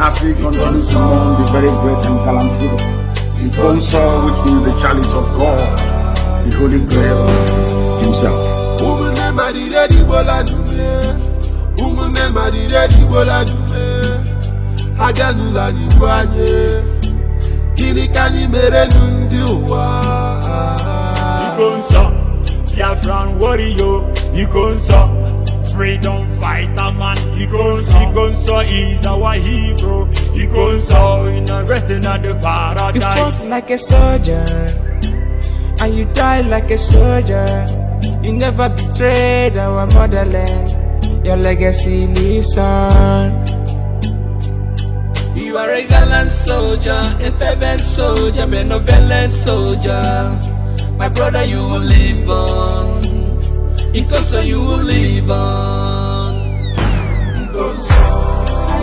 As we continue to mourn the very great and gallant hero, the console which is the chalice of God, the Holy Grail himself. Biafran warrior, freedom fighter man, Ikonso is our hero, Ikonso in the resting of the paradise. You fought like a soldier, and you died like a soldier. You never betrayed our motherland. Your legacy lives on. You are a gallant soldier, a fervent soldier, benevolent soldier. My brother, you will live on. Because you will live on. Because you are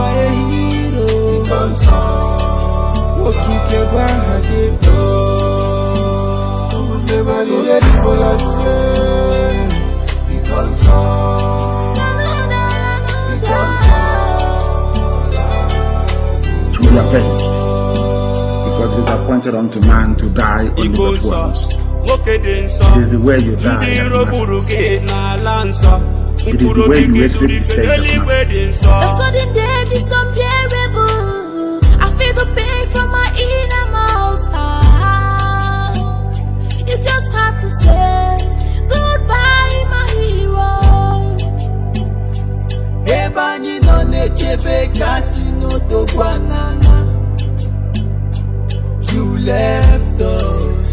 a hero. Because To be avenged, because it is appointed unto man to die only but once. It is the way you die. It is the way you exit the stage of man. The sudden death is unbearable. I feel the pain from my innermost heart. You just have to say goodbye, my hero. You left us,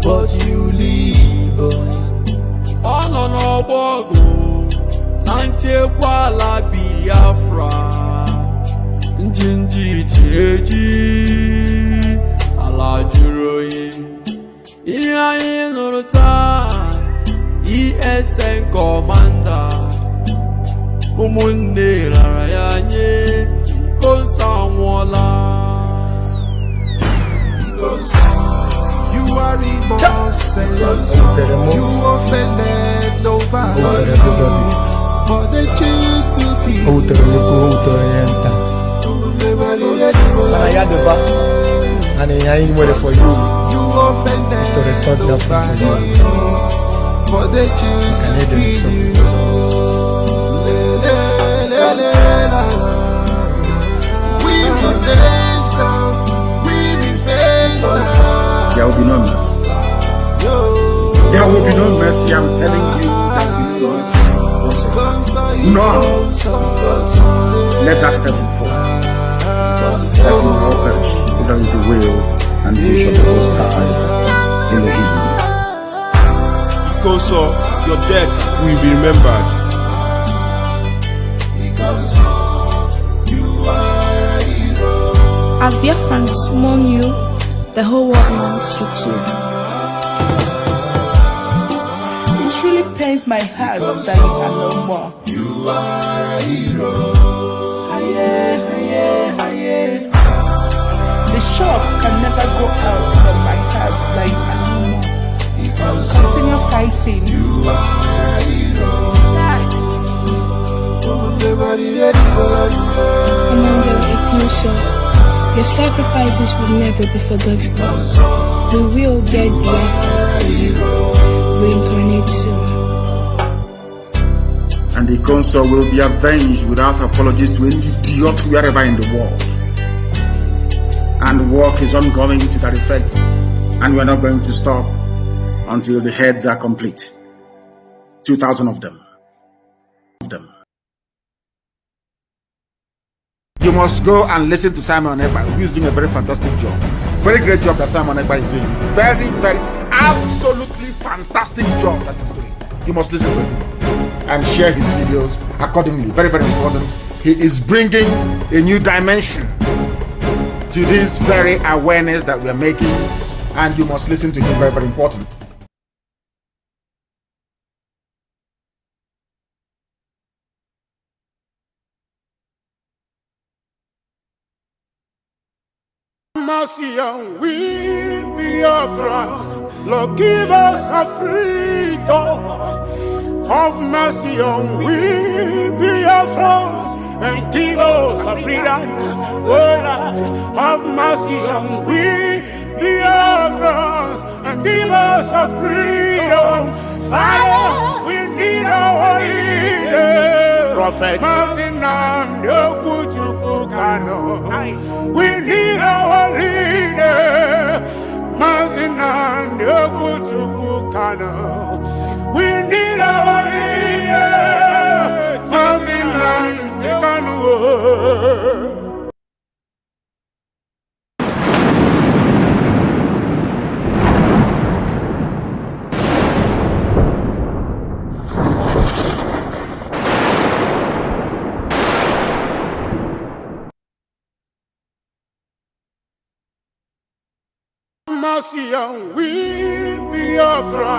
but you live on. No bogo, Nante Kuala Biafra, Njinji Jeji, Ala Juroye, Ia Inuruta, ESN Commander, Umunde Rayanye, Konsamwala. You are innocent, you offended nobody, but they choose to keep you. And I ain't waiting for you. You offended to restore nobody, but they choose to keep you. We revenge now. There will be no mercy. There will be no mercy, I'm telling you. No. Let that heaven fall. That will all perish. That is the will and vision of the sky in the evening. Because your death will be remembered. As Biafrans mourn you, the whole world mourns you too. It truly pains my heart that you are no more. You are a hero. The shock can never go out from my heart that you are no more. Continue fighting. You are a hero. Your sacrifices will never be forgotten. We will get Biafra. Reincarnate soon. And the council will be avenged without apologies to any idiot wherever in the world. And work is ongoing to that effect. And we're not going to stop until the heads are complete. 2,000 of them. You must go and listen to Simon Ekpa, who is doing a very fantastic job. Very great job that Simon Ekpa is doing. Very, very, absolutely fantastic job that he's doing. You must listen to him and share his videos accordingly. Very, very important. He is bringing a new dimension to this very awareness that we're making, and you must listen to him. Very, very important. mercy on we, Biafra. Lord, give us a freedom. Have mercy on we, Biafra. And give us a freedom. Oh Lord, have mercy on we, Biafra. And give us a freedom. Father, we need our leader. Prophet, we need our leader. We need our leader. Mercy on we, Biafra.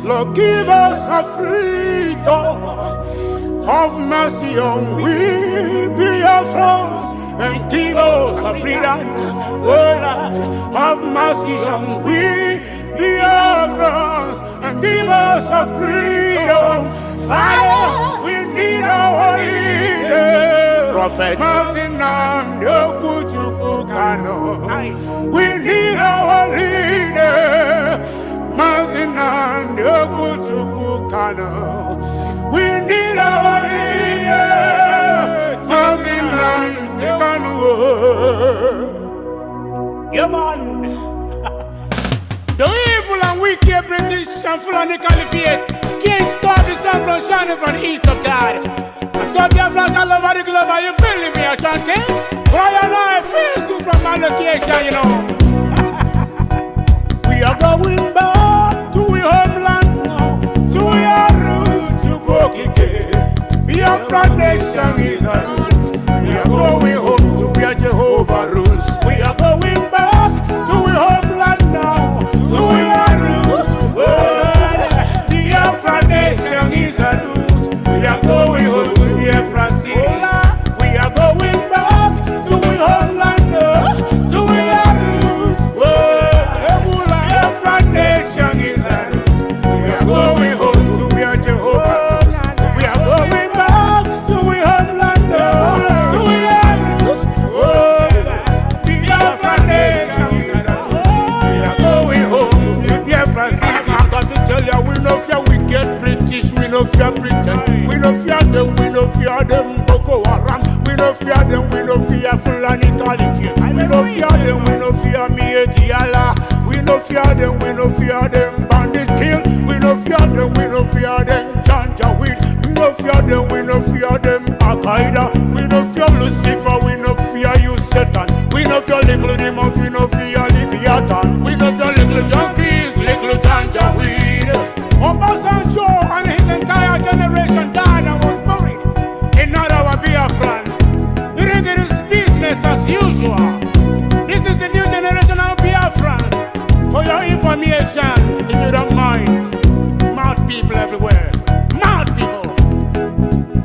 Lord, give us a freedom. Have mercy on we, Biafra. And give us a freedom. Oh Lord, have mercy on we, Biafra. And give us a freedom. Father, we need our leader. Prophet, we need our leader. We need our leader. Yeah, man. The evil and wicked British and Fulani Caliphate can't stop the sun from shining from the east of God. And so Biafrans all over the globe, are you feeling me, chanting? Why you know I feel you from my location, you know? We are going back to our homeland now. So we are roots to go Kike. Biafra nation is a root. We are going home to where Jehovah rules. We are going back to our homeland now. So we are roots. Biafra nation is a root. We are going home to Biafra city. We are going back to our homeland now. So we are roots. Biafra nation is a root. We are going home to where Jehovah rules. We are going back to our homeland now. So we are roots. Biafra nation is a root. We are going home to Biafra city. I got to tell you, we no fear wicked British, we no fear Britain, we no fear them, Boko Haram, we no fear them, we no fear Fulani Caliphate, we no fear them, we no fear Mieti Allah, we no fear them, Bandit Kill, we no fear them, Janjaweed, we no fear them, Al-Qaeda, we no fear Lucifer, we no fear you Satan, we no fear little demons, we no fear Leviathan, we no fear little junkies, little Janjaweed. Obasanjo and his entire generation died and was buried in our Biafran. You think it is business as usual? This is the new generation of Biafran. For your information, if you don't mind, mad people everywhere. Mad people.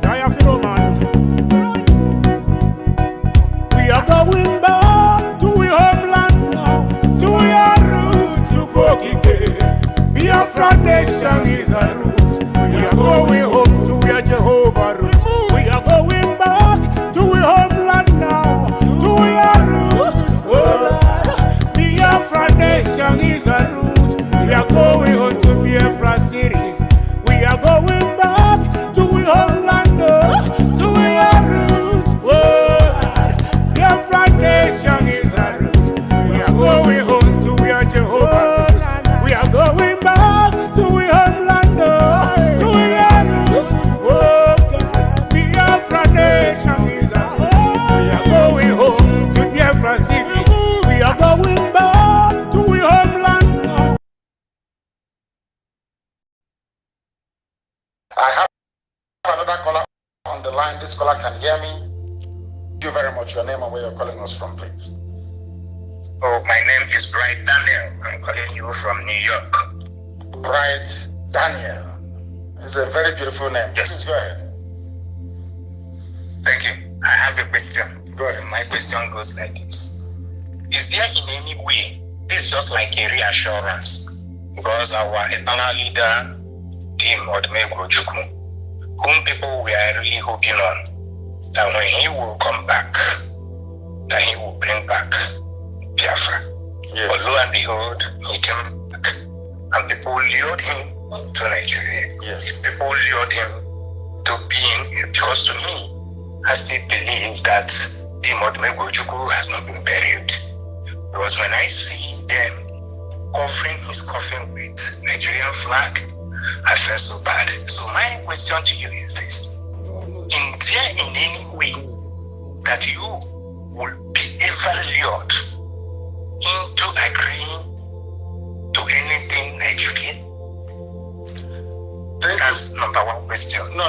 I have to know, man. We are going back to our homeland now. So we are roots to go Kike. Biafra nation is a root. We are going home to where Jehovah rules. We are going back to our homeland now. To our roots. Biafra nation is a root. We are going home to Biafra cities. We are going back to our homeland now. To our roots. Biafra nation is a root. We are going home to where Jehovah rules. We are going back to our homeland, to our roots. Biafra nation is a root. We are going home to Biafra city. We are going back to our homeland. I have another caller on the line. This caller can hear me. Thank you very much. Your name and where you're calling us from, please. Oh, my name is Bright Daniel. I'm calling you from New York. Bright Daniel. It's a very beautiful name. Yes. Please go ahead. Thank you. I have a question. Go ahead. My question goes like this. is there in any way, this is just like a reassurance, because our eternal leader, Dim Odumegwu Ojukwu, whom people were really hoping on, that when he will come back, that he will bring back Biafra. Yes. But lo and behold, he came back, and people lured him to Nigeria. Yes. People lured him to being, because to me, I still believe that Dim Odumegwu Ojukwu has not been buried. Because when I see them covering his coffin with Nigerian flag, I feel so bad. So my question to you is this: is there in any way that you will be ever lured into agreeing to anything Nigerian? That's number one question. No,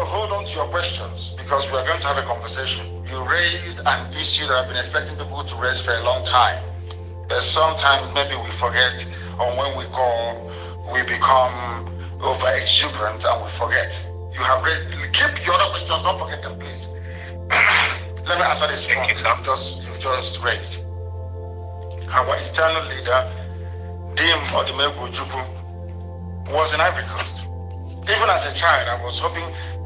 hold on to your questions, because we are going to have a conversation. You raised an issue that I've been expecting people to raise for a long time. There's sometimes maybe we forget, or when we call, we become over exuberant and we forget. You have raised, keep your other questions, don't forget them, please. Let me answer this one you've just raised. Our eternal leader, Dim Odumegwu Ojukwu, was in Ivory Coast. Even as a child, I was hoping,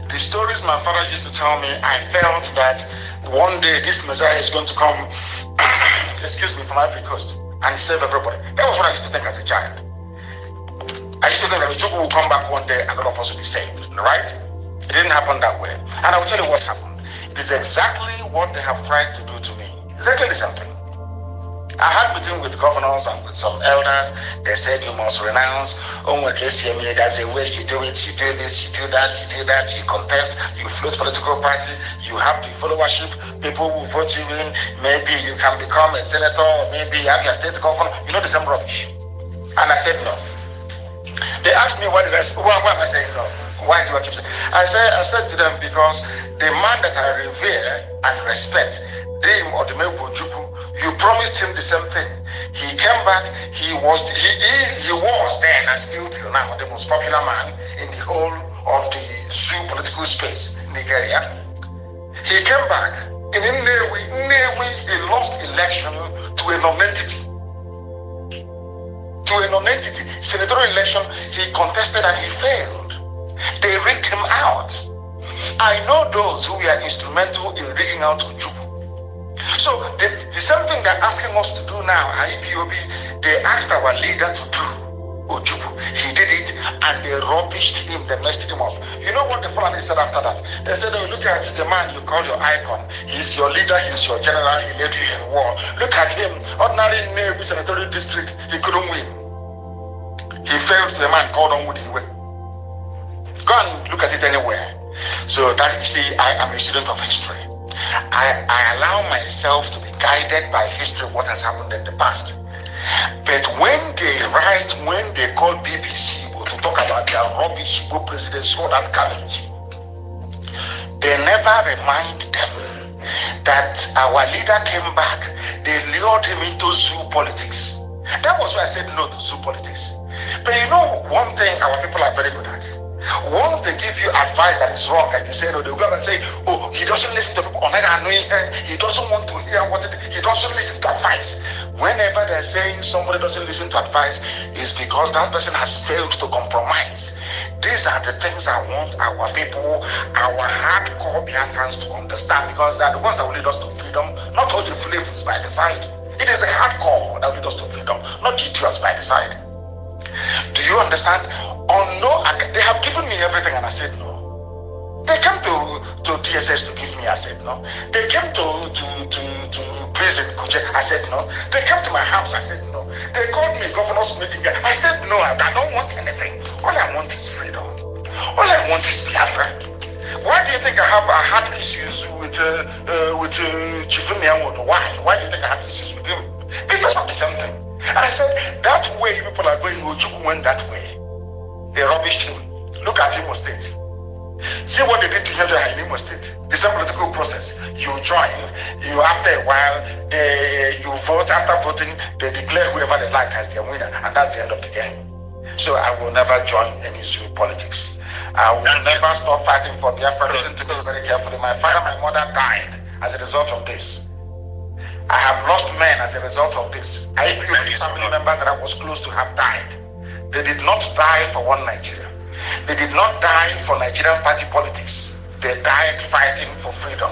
the stories my father used to tell me, I felt that one day this Messiah is going to come, from Ivory Coast and save everybody. That was what I used to think as a child. I used to think that Ojukwu will come back one day and all of us will be saved, right? It didn't happen that way. And I will tell you what happened. It is exactly what they have tried to do to me. Exactly the same thing. I had meeting with governors and with some elders. They said you must renounce. There's a way you do it. You do this, you do that, you contest, you float political party, you have the followership, people will vote you in, maybe you can become a senator, or maybe you have your state governor. You know, the same rubbish. And I said no. They asked me why am I saying no? Why do I keep saying? I said to them, because the man that I revere and respect, Dim Odumegwu Ojukwu, you promised him the same thing. He came back, he was then and still till now the most popular man in the whole of the zoo political space in Nigeria. He came back in Nnewi, he lost election to a non-entity. Senatorial election, he contested and he failed. They rigged him out. I know those who were instrumental in rigging out Ojukwu. So the same thing they're asking us to do now, IPOB, they asked our leader to do, Ojukwu. He did it and they rubbished him, they messed him up. You know what the Fulani said after that? They said, oh, look at the man you call your icon. He's your leader, he's your general, he led you in war. Look at him, ordinary Nnewi senatorial district, he couldn't win. He failed to the man called on Woodinwe. Go and look at it anywhere. So that, you see, I am a student of history. I allow myself to be guided by history, what has happened in the past. But when they call BBC to talk about their rubbish president saw that college, they never remind them that our leader came back, they lured him into zoo politics. That was why I said no to zoo politics. But you know one thing our people are very good at? Once they give you advice that is wrong and you say no, they'll go and say, oh, he doesn't listen to people, he doesn't want to hear he doesn't listen to advice. Whenever they're saying somebody doesn't listen to advice, it's because that person has failed to compromise. These are the things I want our people, our hardcore Biafrans to understand, because they're the ones that will lead us to freedom, not all the flavors by the side. It is the hardcore that will lead us to freedom, not the idiots by the side. Do you understand? They have given me everything and I said no. They came to DSS to give me, I said no. They came to prison, I said no. They came to my house, I said no. They called me governor's meeting, I said no, I don't want anything. All I want is freedom. All I want is Biafra. Why do you think I had issues with Chief Miyamoto? Why do you think I had issues with him? Because of the same thing. And I said, that way people are going, Ojukwu went that way. They rubbished him. Look at Imo State. See what they did to him in Imo State. The same political process. You join, after a while, you vote. After voting, they declare whoever they like as their winner, and that's the end of the game. So I will never join any zoo politics. I will never stop fighting for Biafra. Listen to me very carefully. My father, my mother died as a result of this. I have lost men as a result of this. I even family members that I was close to have died. They did not die for one Nigeria. They did not die for Nigerian party politics. They died fighting for freedom.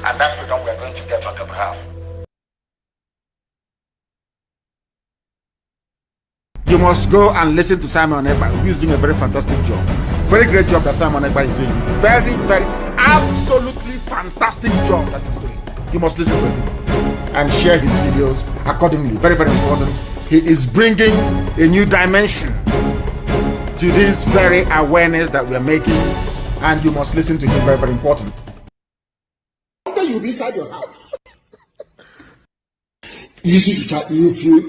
And that freedom we are going to get on their behalf. You must go and listen to Simon Ekpa, who is doing a very fantastic job. Very great job that Simon Ekpa is doing. Very, very, absolutely fantastic job that he's doing. You must listen to him and share his videos accordingly. Very, very important. He is bringing a new dimension to this very awareness that we are making, and you must listen to him. Very, very important. You'll be inside your house. If you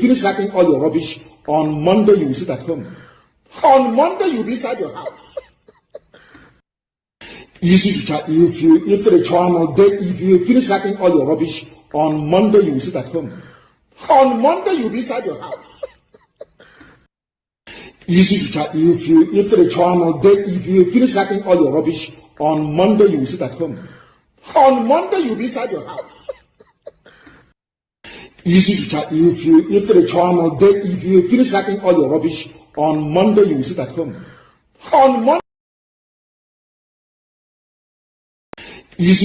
finish packing all your rubbish on Monday, you will sit at home. On Monday, you'll be inside your house. If you finish packing all your rubbish on Monday, you will sit at home. On Monday, you'll be inside your house. If you finish packing all your rubbish on Monday, you will sit at home. On Monday, you'll be inside your house. If you finish packing all your rubbish on Monday, you will sit at home. On Monday, if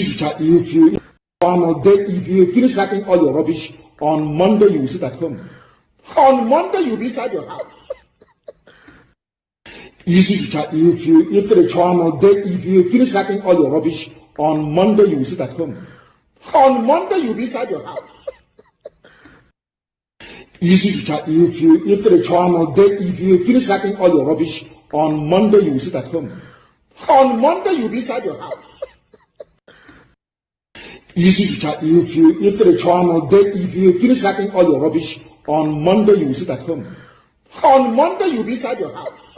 you finish packing all your rubbish on Monday, you will sit at home. On Monday, you'll be inside your house. If you finish packing all your rubbish on Monday, you will sit at home. On Monday, you'll be inside your house. If you finish packing all your rubbish on Monday, you will sit at home. On Monday, you'll be inside your house. If you finish packing all your rubbish on Monday, you will sit at home. On Monday, you'll be inside your house.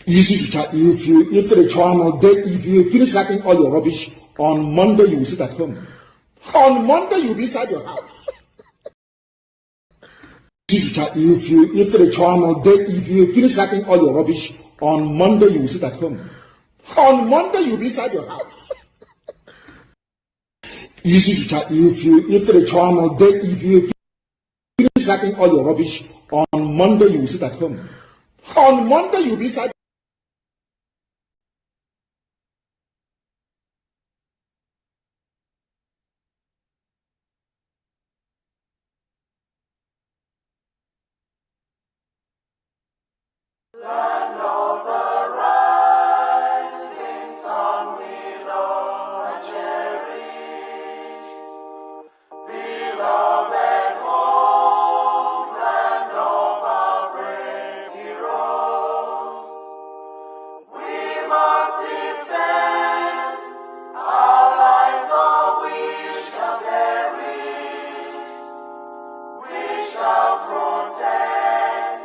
If you finish packing all your rubbish on Monday, you will sit at home. On Monday, you'll be inside your house. If you finish packing all your rubbish on Monday, you will sit at home. On Monday, you'll be inside your house. If you finish packing all your rubbish on Monday, you will sit at home. On Monday, you'll be inside. Land of the rising sun, willow and cherry, beloved home, land of our brave heroes. We must defend our lives, or we shall perish. We shall protect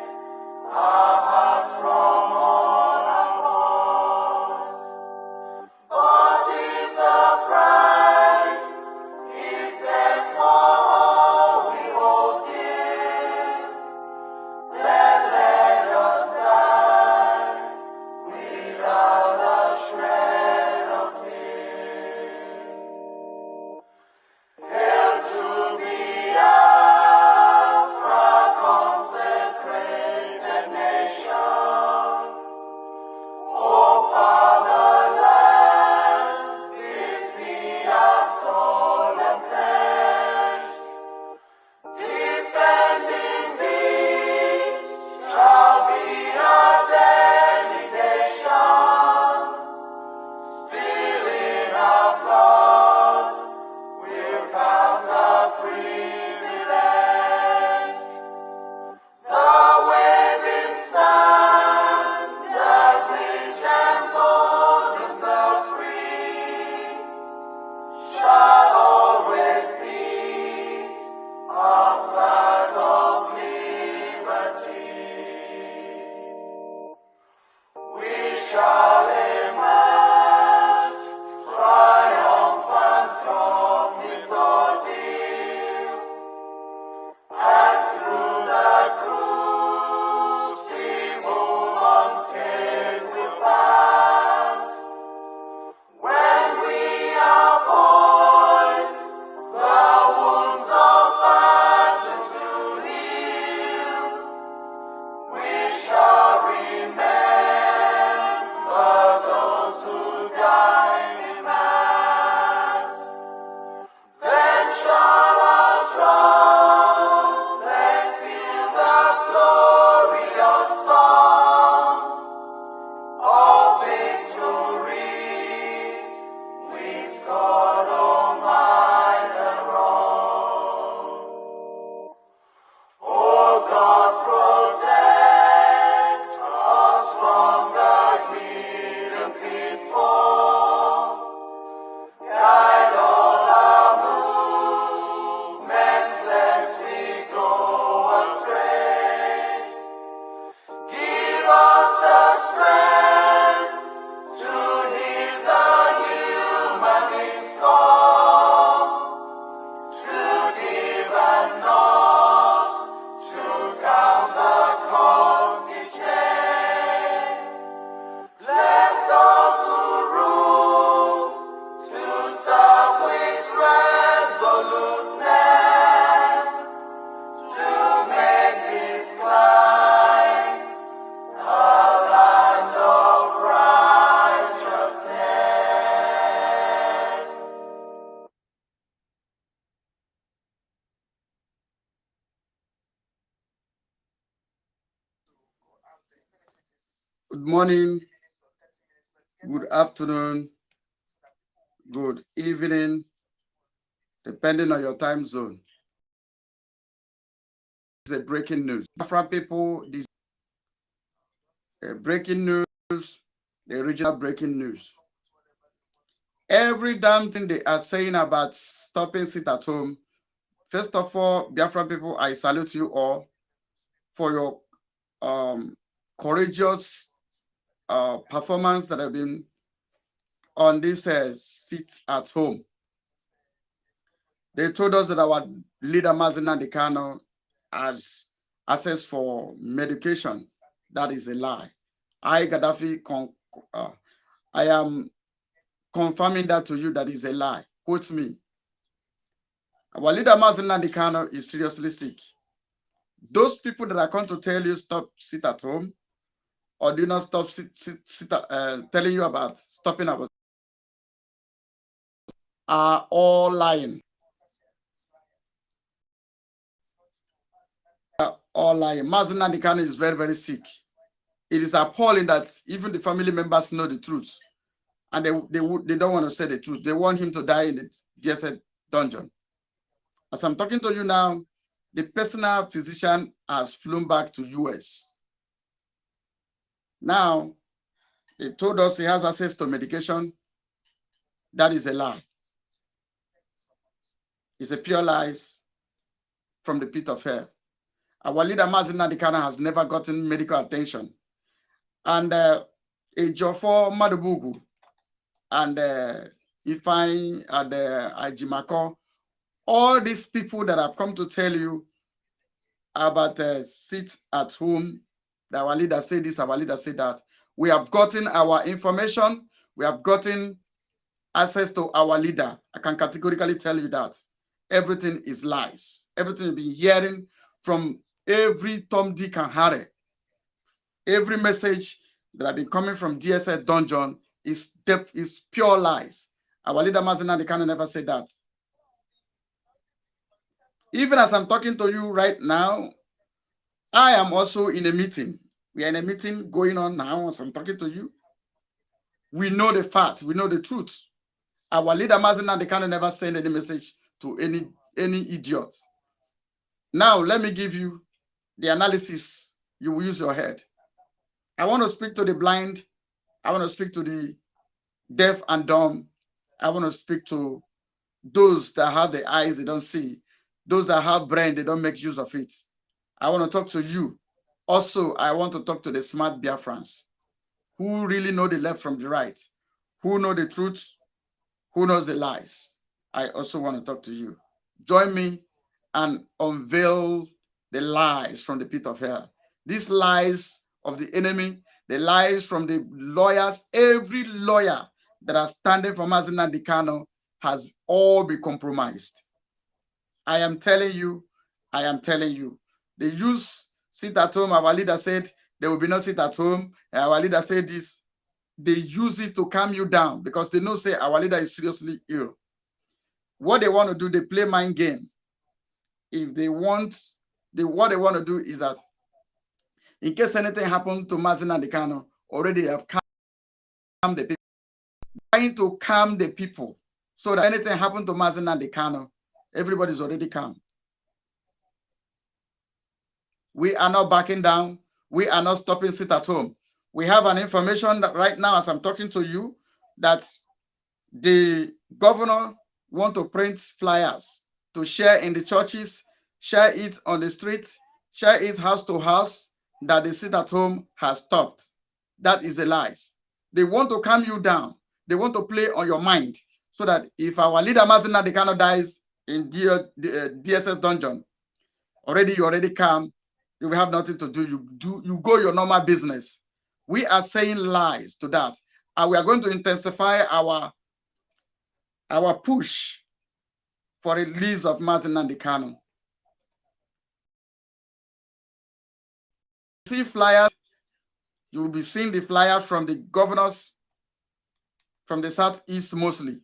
our hearts from Good morning, good afternoon, good evening, depending on your time zone. This is a breaking news. Biafra people, this breaking news, the original breaking news. Every damn thing they are saying about stopping sit at home. First of all, Biafra people, I salute you all for your courageous performance that have been on this sit at home. They told us that our leader Mazen Kano has access for medication. That is a lie. I, Gaddafi, I am confirming that to you. That is a lie. Quote me. Our leader Mazen Kano is seriously sick. Those people that are going to tell you stop sit at home, or do not stop telling you about stopping our, are all lying. All lying. Mazen Kano is very, very sick. It is appalling that even the family members know the truth, and they don't want to say the truth. They want him to die in the DSS dungeon. As I'm talking to you now, the personal physician has flown back to US. Now, they told us he has access to medication. That is a lie. It's a pure lies from the pit of hell. Our leader Mazen Kano has never gotten medical attention. And Ejiofor Madubugu and Ifeanyi and Ajimako, all these people that have come to tell you about sit at home, that our leader said this, our leader said that. We have gotten our information. We have gotten access to our leader. I can categorically tell you that. Everything is lies. Everything you've been hearing from every Tom, Dick, and Harry. Every message that have been coming from DSS dungeon is pure lies. Our leader Mazen Kano never said that. Even as I'm talking to you right now, I am also in a meeting. We are in a meeting going on now as I'm talking to you. We know the fact. We know the truth. Our leader Mazen Kano never sent any message to any idiot. Now, let me give you the analysis. You will use your head. I want to speak to the blind. I want to speak to the deaf and dumb. I want to speak to those that have the eyes they don't see. Those that have brain, they don't make use of it. I want to talk to you. Also, I want to talk to the smart Biafrans who really know the left from the right, who know the truth, who knows the lies. I also want to talk to you. Join me and unveil the lies from the pit of hell. These lies of the enemy, the lies from the lawyers, every lawyer that are standing for Mazen Kano has all been compromised. I am telling you, they use sit at home. Our leader said there will be no sit at home. Our leader said this. They use it to calm you down because they know say our leader is seriously ill. What they want to do, they play mind game. If they want, what they want to do is that in case anything happens to Mazen Kano, already have calmed the people. Trying to calm the people so that anything happened to Mazi Nnamdi Kanu, everybody's already calm. We are not backing down. We are not stopping sit at home. We have an information that right now, as I'm talking to you, that the governor want to print flyers to share in the churches, share it on the streets, share it house to house, that the sit at home has stopped. That is a lie. They want to calm you down. They want to play on your mind so that if our leader Mazi Nnamdi Kanu dies in DSS dungeon, you already calm, you will have nothing to do. You go your normal business. We are saying lies to that, and we are going to intensify our push for release of Mazi Nnamdi Kanu. See flyers, you will be seeing the flyers from the governors from the southeast mostly.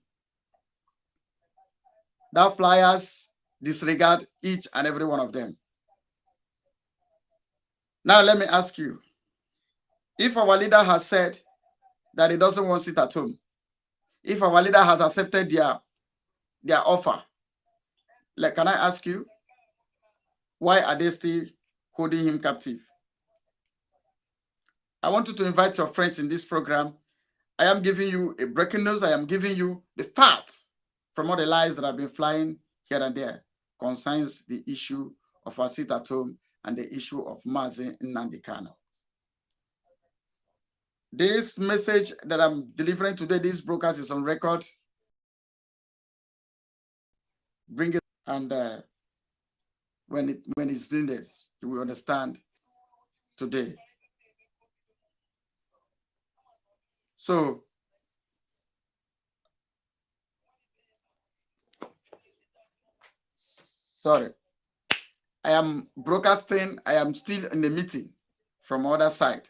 That flyers disregard each and every one of them. Now let me ask you, if our leader has said that he doesn't want to sit at home, if our leader has accepted their offer, like, can I ask you, why are they still holding him captive? I want you to invite your friends in this program. I am giving you a breaking news. I am giving you the facts from all the lies that have been flying here and there concerns the issue of our sit at home and the issue of Mazi Nnamdi Kanu. This message that I'm delivering today, this broadcast is on record. Bring it, and when it's needed, you will understand today. So, sorry, I am broadcasting. I am still in the meeting from other side.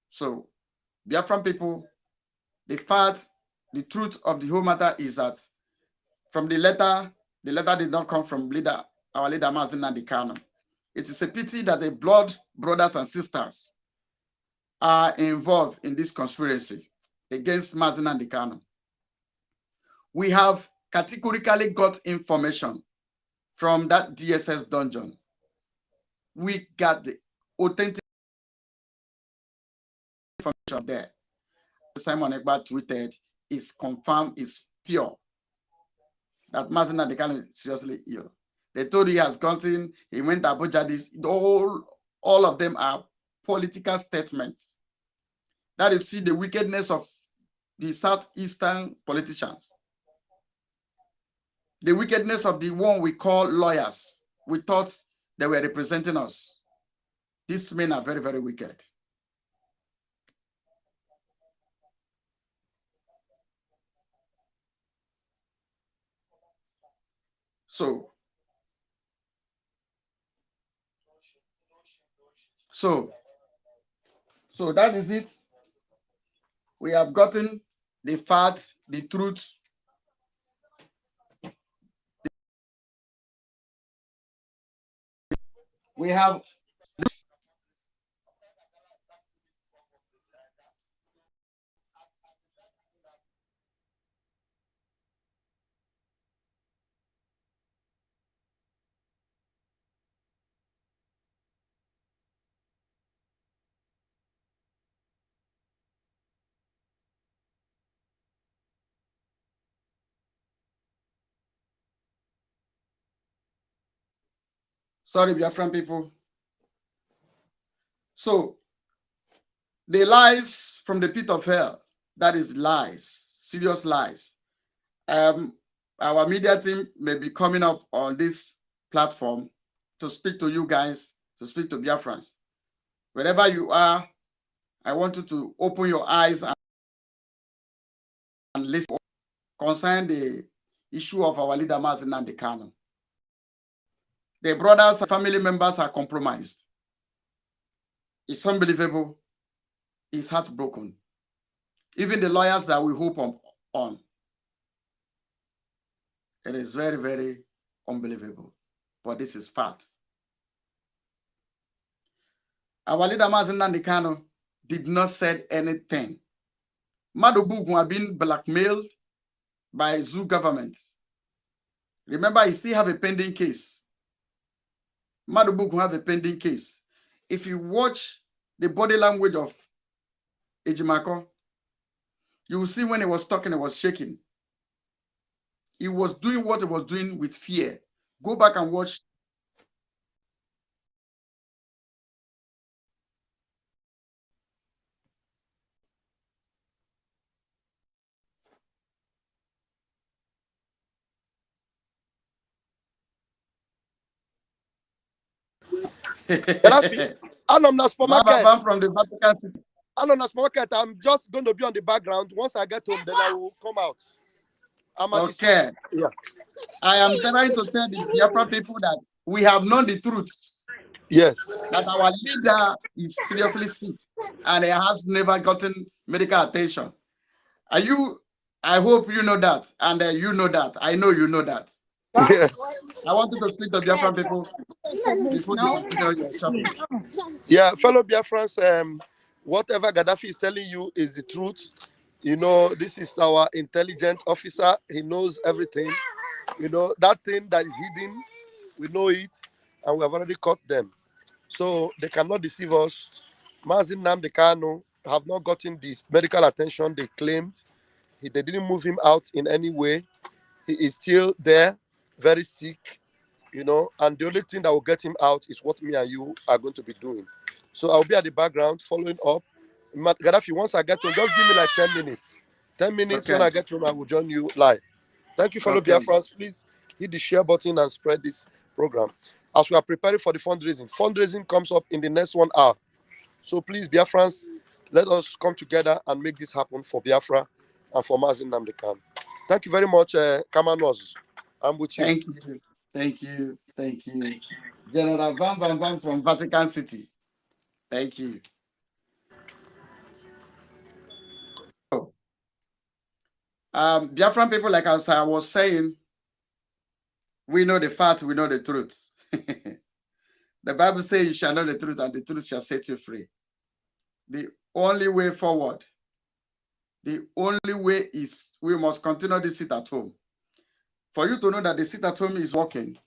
So, Biafran people, the fact, the truth of the whole matter is that from the letter did not come from our leader Mazi Nnamdi Kanu. It is a pity that the blood brothers and sisters are involved in this conspiracy against Mazi Nnamdi Kanu. We have categorically got information from that DSS dungeon. We got the authentic information there. Simon Ekpa tweeted, is confirmed, is pure, that Mazi Nnamdi Kanu is seriously ill. They told he has gotten, he went to Abuja. All of them are political statements. That is, see the wickedness of the southeastern politicians. The wickedness of the one we call lawyers. We thought they were representing us. These men are very, very wicked. So that is it. We have gotten the facts, the truth. We have sorry, Biafran people. So the lies from the pit of hell, that is lies, serious lies. Our media team may be coming up on this platform to speak to you guys, to speak to Biafrans. Wherever you are, I want you to open your eyes and listen concerning the issue of our leader Mazi Nnamdi Kanu. The brothers and family members are compromised. It's unbelievable. It's heartbroken. Even the lawyers that we hope on. It is very, very unbelievable. But this is fact. Our leader Mazi Nnamdi Kanu did not say anything. Madubugu have been blackmailed. by zoo government. Remember, he still have a pending case. Madubuku have a pending case. If you watch the body language of Ejimako, you will see when he was talking, he was shaking. He was doing what he was doing with fear. Go back and watch. I'm not supermarket. From the Vatican City. I'm not supermarket. I'm just going to be on the background. Once I get home, then I will come out. Okay. Yeah. I am trying to tell the Biafra people that we have known the truth. Yes. That our leader is seriously sick and he has never gotten medical attention. I hope you know that, and you know that. I know you know that. Yeah. I wanted to speak to Biafran people before you continue your shopping. Yeah, fellow Biafrans, whatever Gaddafi is telling you is the truth. You know, this is our intelligent officer. He knows everything. You know, that thing that is hidden, we know it, and we have already caught them. So they cannot deceive us. Mazin Nnamdi Kanu have not gotten this medical attention they claimed. They didn't move him out in any way. He is still there, very sick, you know, and the only thing that will get him out is what me and you are going to be doing. So I'll be at the background following up. Gaddafi, once I get home, just give me like 10 minutes. 10 minutes, Okay. when I get home, I will join you live. Thank you, fellow Biafrans. Please hit the share button and spread this program. As we are preparing for the fundraising, fundraising comes up in the next 1 hour. So please, Biafrans, let us come together and make this happen for Biafra and for Mazin Nnamdi Kanu. Thank you very much, Kamanos. I'm with you. Thank you. Thank you. Thank you. General Van Van Van from Vatican City. Thank you. Biafran people, like I was saying, we know the fact, we know the truth. The Bible says you shall know the truth and the truth shall set you free. The only way forward, the only way is we must continue the sit at home. For you to know that the sit at home is working,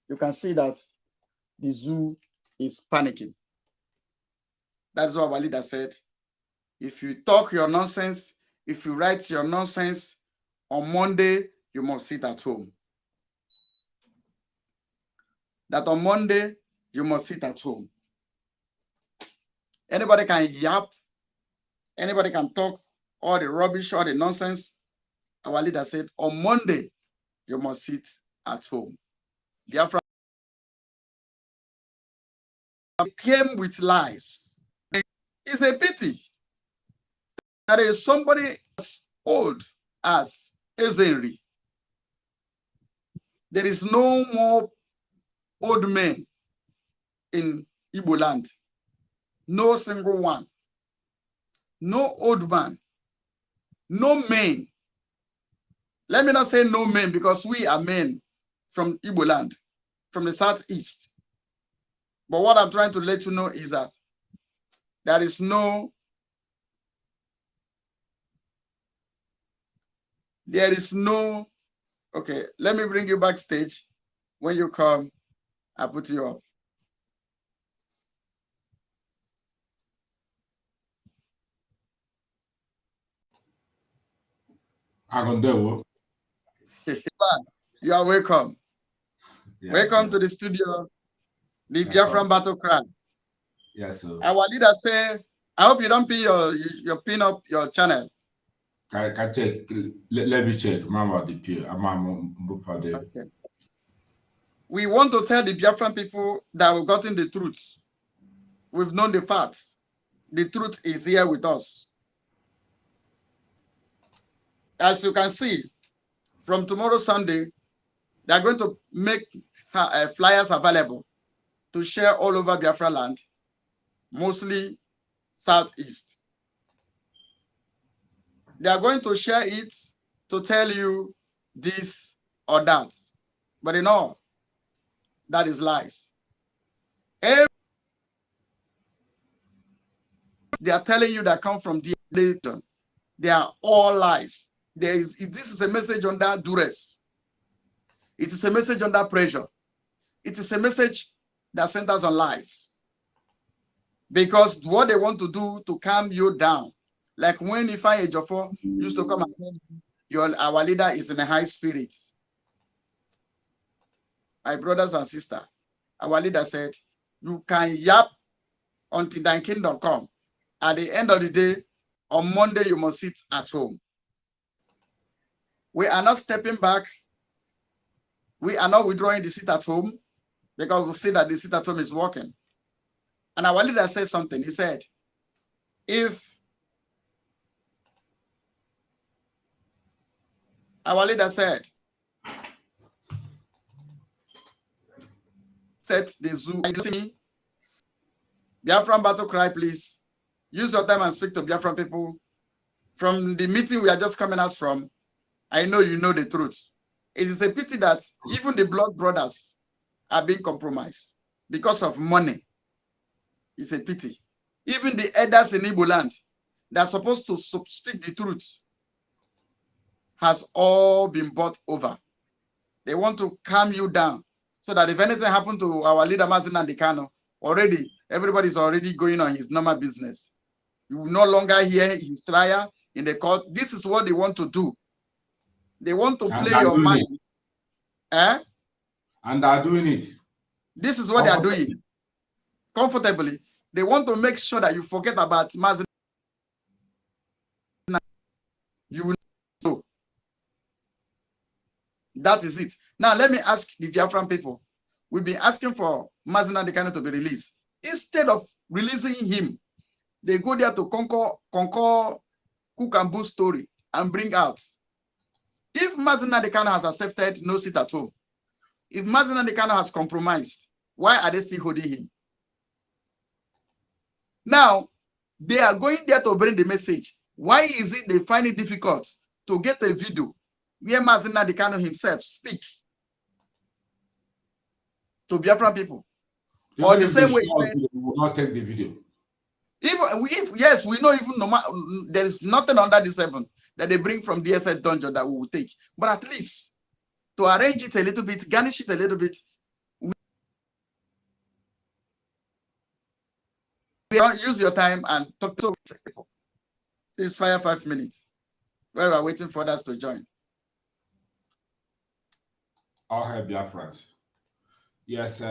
you can see that the zoo is panicking. That's what our leader said. If you talk your nonsense, if you write your nonsense, on Monday, you must sit at home. That on Monday, you must sit at home. Anybody can yap, anybody can talk all the rubbish, all the nonsense. Our leader said, on Monday, you must sit at home. Biafra came with lies. It's a pity that there is somebody as old as Ezenri. There is no more old men in Igbo land. No single one. No old man. No men. Let me not say no men because we are men from Igbo land, from the southeast. But what I'm trying to let you know is that there is no okay, let me bring you backstage. When you come, I'll put you up. I can do it. You are welcome. Yeah, welcome to the studio, the Biafran Battle Cry. Yes, sir. Our leader say, I hope you don't pin your pin up your channel. Can check. Let me check. Mama the peer. Okay. We want to tell the Biafran people that we've gotten the truth. We've known the facts. The truth is here with us. As you can see, from tomorrow Sunday, they are going to make flyers available to share all over Biafra land, mostly southeast. They are going to share it to tell you this or that. But in all, that is lies. They are telling you that come from the religion. They are all lies. this is a message under duress. It is a message under pressure. It is a message that centers on lies. Because what they want to do to calm you down, like when Ifeanyi Ejiofor used to come and tell our leader is in a high spirit. My brothers and sisters, our leader said, you can yap until thy kingdom come. At the end of the day, on Monday, you must sit at home. We are not stepping back. We are not withdrawing the seat at home because we see that the seat at home is working. And our leader said something. He said, our leader said, set the zoo. Biafran battle cry, please. Use your time and speak to Biafran people. From the meeting we are just coming out from, I know you know the truth. It is a pity that even the blood brothers are being compromised because of money. It's a pity. Even the elders in Igbo land that are supposed to speak the truth has all been bought over. They want to calm you down so that if anything happened to our leader Mazi Nnamdi Kanu, already everybody's already going on his normal business. You will no longer hear his trial in the court. This is what they want to do. They want to play your mind. And they're doing it. This is what they are doing. Comfortably. They want to make sure that you forget about Mazi. You will know. That is it. Now, let me ask the Biafran people. We've been asking for Mazi Nnamdi Kanu to be released. Instead of releasing him, they go there to conquer cook and boo story and bring out. If Mazi Nnamdi Kanu has accepted no seat at home, if Mazi Nnamdi Kanu has compromised, why are they still holding him? Now, they are going there to bring the message. Why is it they find it difficult to get a video where Mazi Nnamdi Kanu himself speak to Biafran people? Even or the same way we will not take the video. Yes, we know even there is nothing under this heaven that they bring from DSS dungeon that we will take. But at least to arrange it a little bit, garnish it a little bit, use your time and talk to people. Since 5 minutes. While we are waiting for others to join. All hail Biafrans. Yes,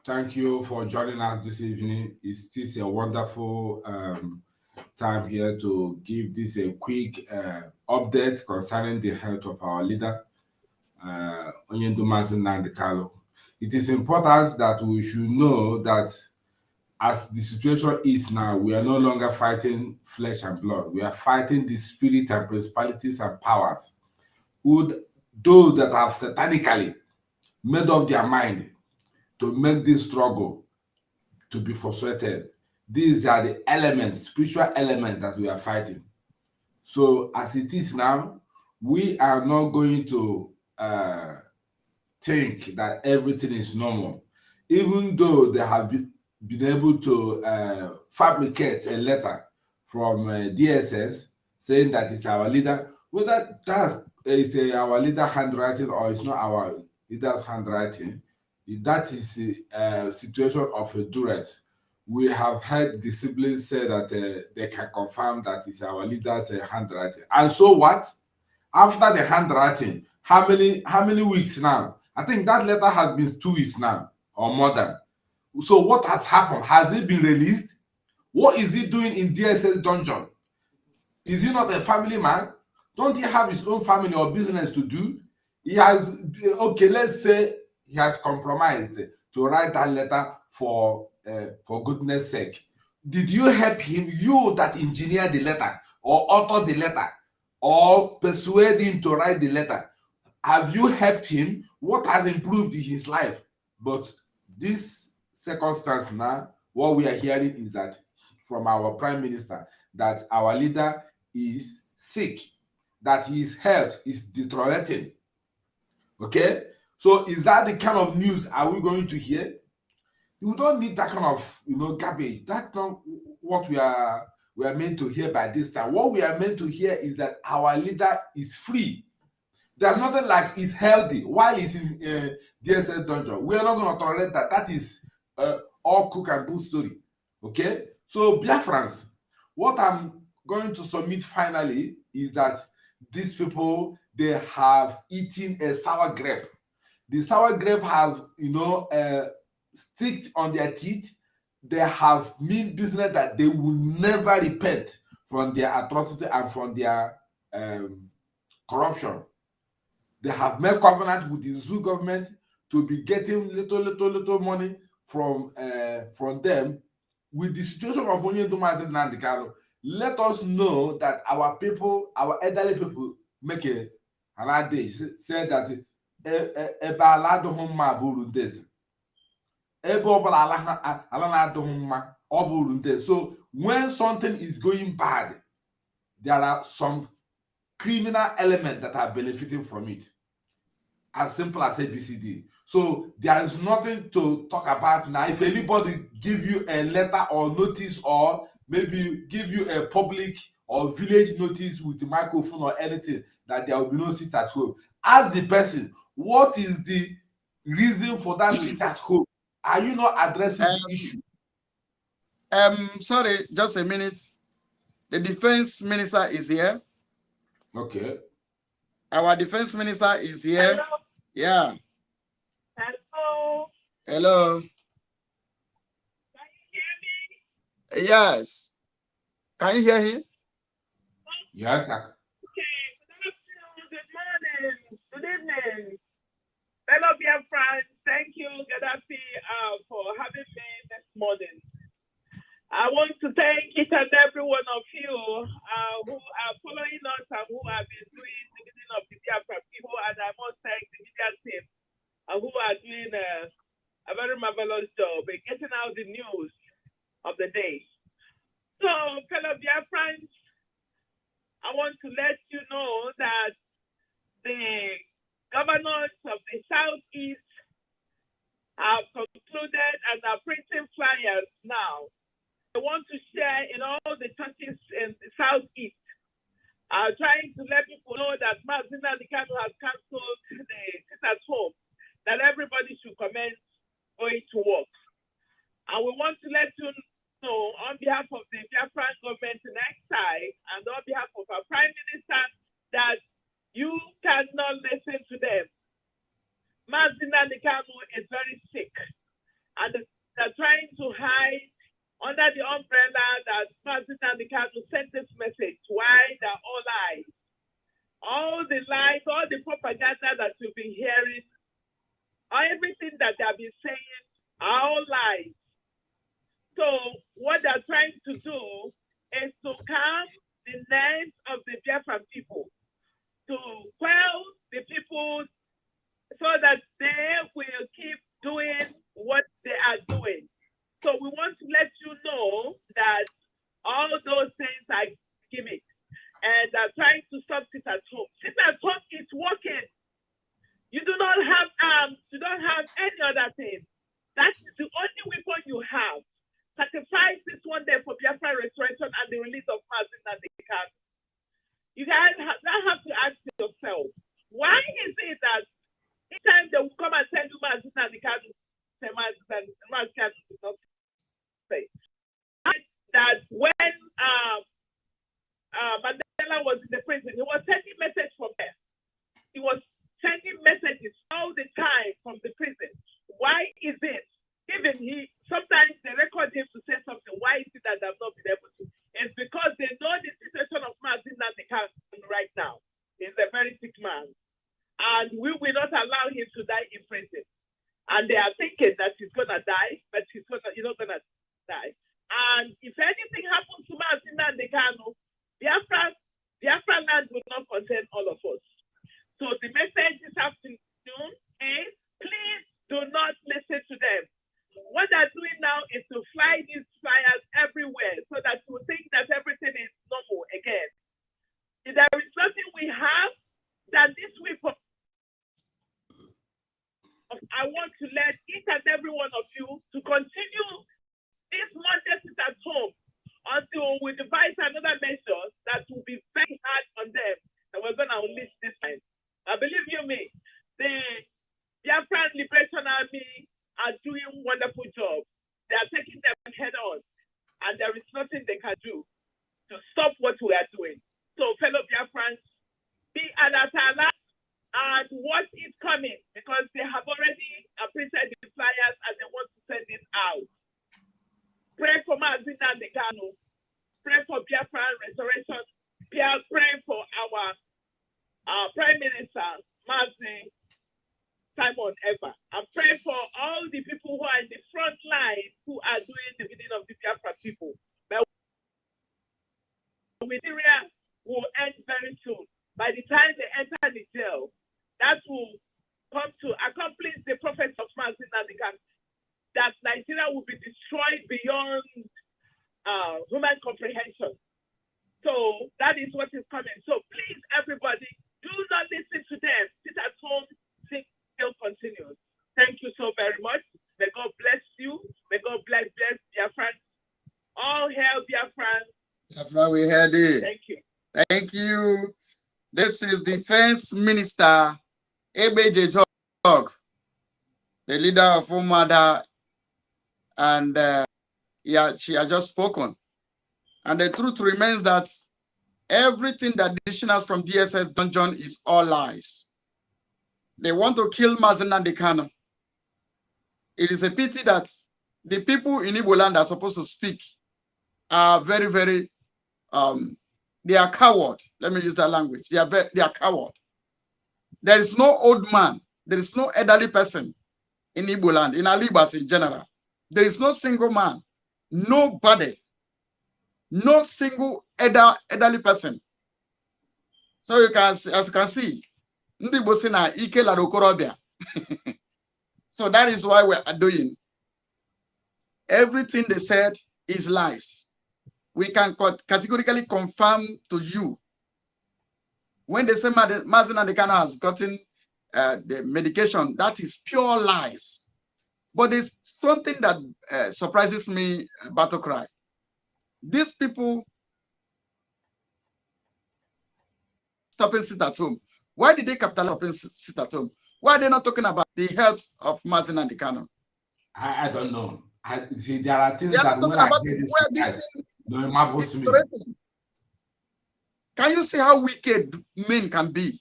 thank you for joining us this evening. It's still a wonderful time here to give this a quick update concerning the health of our leader, Onyendu Mazi Nnamdi Kanu. It is important that we should know that as the situation is now, we are no longer fighting flesh and blood. We are fighting the spirit and principalities and powers. Those that have satanically made up their mind to make this struggle to be frustrated. These are the elements, spiritual elements that we are fighting. So as it is now, we are not going to think that everything is normal. Even though they have been able to fabricate a letter from DSS saying that it's our leader, whether that is our leader handwriting or it's not our leader's handwriting, that is a situation of a duress. We have heard the siblings say that they can confirm that it's our leader's handwriting. And so what? After the handwriting, how many weeks now? I think that letter has been 2 weeks now or more than. So what has happened? Has it been released? What is he doing in DSS dungeon? Is he not a family man? Don't he have his own family or business to do? He has, okay, let's say he has compromised to write that letter for goodness sake. Did you help him, you that engineered the letter or authored the letter or persuade him to write the letter? Have you helped him? What has improved in his life? But this circumstance now, what we are hearing is that from our prime minister, that our leader is sick, that his health is deteriorating. Okay? So is that the kind of news are we going to hear? You don't need that kind of garbage. That's not what we are we are meant to hear by this time. What we are meant to hear is that our leader is free. There's nothing like he's healthy while he's in DSS dungeon. We are not going to tolerate that. That is all cook and boo story. Okay? So, Biafrans, what I'm going to submit finally is that these people, they have eaten a sour grape. The sour grape has, sticked on their teeth. They have mean business that they will never repent from their atrocity and from their corruption. They have made covenant with the zoo government to be getting little money from them. With the situation of Onyendumazi Nandikano, let us know that our people, our elderly people, make a day say that ebe ala adịghị mma bụrụ ndezi. Ebe ọbụla ala na-adịghị mma ọ bụrụ ndezi. So when something is going bad, there are some criminal elements that are benefiting from it. As simple as ABCD. So there is nothing to talk about now. If anybody give you a letter or notice, or maybe give you a public or village notice with a microphone or anything, that there will be no sit at home, ask the person, what is the reason for that sit at home? Are you not addressing the issue? Sorry, just a minute. The defense minister is here. Okay. Our defense minister is here. Hello. Yeah. Hello. Hello. Can you hear me? Yes. Can you hear him? Yes, sir. Okay. Good afternoon. Good morning. Good evening. Fellow Biafrans, thank you, Gaddafi, for having me this morning. I want to thank each and every one of you who are following us and who have been doing the meeting of the Biafra people, and I must thank the media team who are doing a very marvelous job in getting out the news of the day. So, fellow Biafrans, I want to let you know that the governors of the Southeast have concluded and are printing flyers now. They want to share in all the churches in the Southeast, trying to let people know that Mazina Nikano has cancelled the sit at home, that everybody should commence going to work. And we want to let you know, on behalf of the Biafran government in exile and on behalf of our Prime Minister, that you cannot listen to them. Mazina Nikano is very sick, and they're trying to hide under the umbrella that Mazina Nikano sent this message. Why? They're all lies. All the lies, all the propaganda that you've been hearing, everything that they've been saying are all lies. So what they're trying to do is to calm the nerves of the Biafran people, to quell the people so that they will keep doing what they are doing. So we want to let you know that all those things are gimmicks, and they're trying to stop sit at home. Sit at home is working. You do not have arms. You don't have any other thing. That is the only weapon you have. Sacrifice this one day for Biafra restoration and the release of Mazina Nikano. You guys have to ask yourself, why is it that each time they will come and tell you Mazina Nikano, that when Mandela was in the prison, he was sending messages from there. He was sending messages all the time from the prison. Why is it? Even sometimes they record him to say something. Why is it that they've not been able to? It's because they know the situation of Mazina Nikano right now. He's a very sick man. And we will not allow him to die in prison. And they are thinking that he's going to die, but he's not going to die. And if anything happens to Mazina Nikano, Biafra land will not contain all of us. So the message this afternoon is, please do not listen to them. What they're doing now is to fly these flyers everywhere so that you think that everything is normal again. If there is nothing we have, that this week I want to let each and every one of you to continue this Monday sit at home until we divide miss this time. Believe you me, the Biafran Liberation Army are doing wonderful job. They are taking them head on, and there is nothing they can do to stop what we are doing. So, fellow Biafrans, be alert and what is coming, because they have already printed the flyers and they want to send it out. Pray for Mazina Negano. Pray for Biafran restoration. Pray for our Prime Minister, Mazin Simon Eva. And pray for all the people who are in the front line who are doing the bidding of the Biafra people. But Nigeria will end very soon. By the time they enter the jail, that will come to accomplish the prophet of Mazin Nadigan, that Nigeria will be destroyed beyond human comprehension. So that is what is coming. So please, everybody, do not listen to them. Sit at home, still continues. Thank you so very much. May God bless you. May God bless Biafran. All hail Biafran. Biafra, we heard it. Thank you. Thank you. This is Defense Minister Ebeje Jog, the leader of Umada, and she has just spoken. And the truth remains that everything that additional from DSS dungeon is all lies. They want to kill Mazen Nandekano. It is a pity that the people in Igbo land are supposed to speak are very, very, they are coward. Let me use that language. They are coward. There is no old man. There is no elderly person in Igbo land, in Alibas in general. There is no single man, nobody, no single elderly person. So you can, as you can see, Ike la Rokorobia. So that is why we are doing. Everything they said is lies. We can categorically confirm to you. When they say Mazen Nandekano has gotten the medication, that is pure lies. But there's something that surprises me, Battle Cry. These people stopping sit at home. Why did they capitalize sit at home? Why are they not talking about the health of Mazen Nandekano? I don't know. See, there are things that when I hear this, no, it marvels me. Can you see how wicked men can be?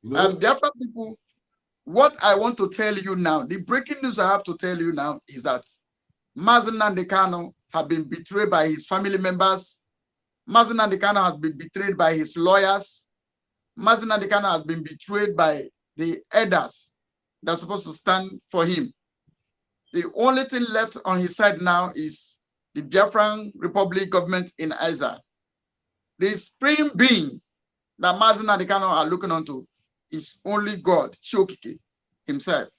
You know? Biafra people, what I want to tell you now, the breaking news I have to tell you now is that Mazen Nandekano have been betrayed by his family members. Mazen Nandekano has been betrayed by his lawyers. Mazen Nandekano has been betrayed by the elders that are supposed to stand for him. The only thing left on his side now is the Biafran Republic government in Isa. The supreme being that Mazen Nandekano are looking onto is only God, Chokike himself.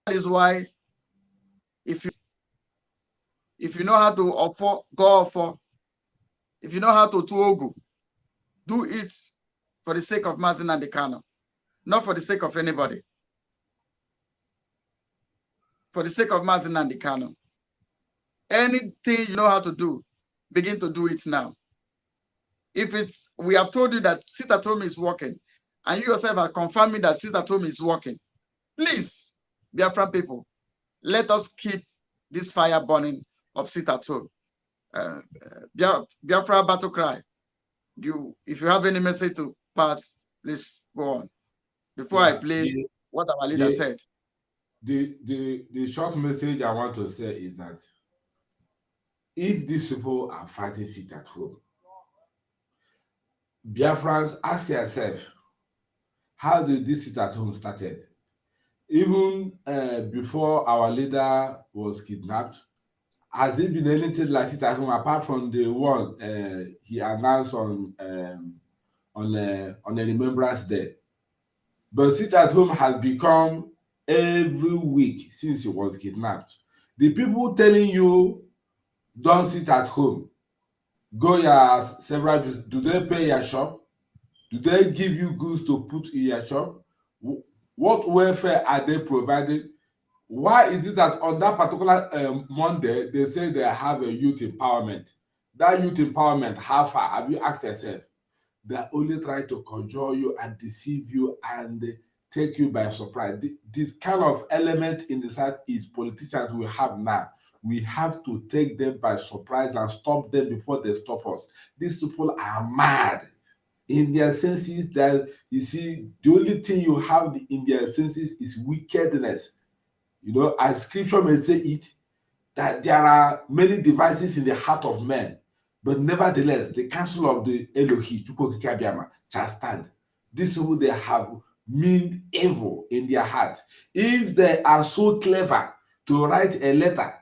That is why if you know how to offer, go offer. If you know how to tuogu, do it for the sake of Mazen Nandekano, not for the sake of anybody. For the sake of Mazen Nandekano. Anything you know how to do, begin to do it now. If it's, we have told you that sit at home is working, and you yourself are confirming that sit at home is working, please, Biafran people, let us keep this fire burning of sit at home. Biafra Battle Cry, if you have any message to pass, please go on. Before I play what our leader said. The short message I want to say is that if these people are fighting sit at home, Biafrans, ask yourself, how did this sit at home started? Even before our leader was kidnapped, has it been anything like sit at home apart from the one he announced on a Remembrance Day? But sit at home has become every week since he was kidnapped. The people telling you don't sit at home, go your several business. Do they pay your shop? Do they give you goods to put in your shop? What welfare are they providing? Why is it that on that particular Monday, they say they have a youth empowerment? That youth empowerment, how far? Have you asked yourself? They only try to conjure you and deceive you and take you by surprise. This kind of element in the Southeast politicians we have now, we have to take them by surprise and stop them before they stop us. These people are mad in their senses. That you see, the only thing you have in their senses is wickedness. You know, as scripture may say it, that there are many devices in the heart of men, but nevertheless, the counsel of the Elohi, Chukwokikabiama, shall stand. These people, they have mean evil in their heart. If they are so clever to write a letter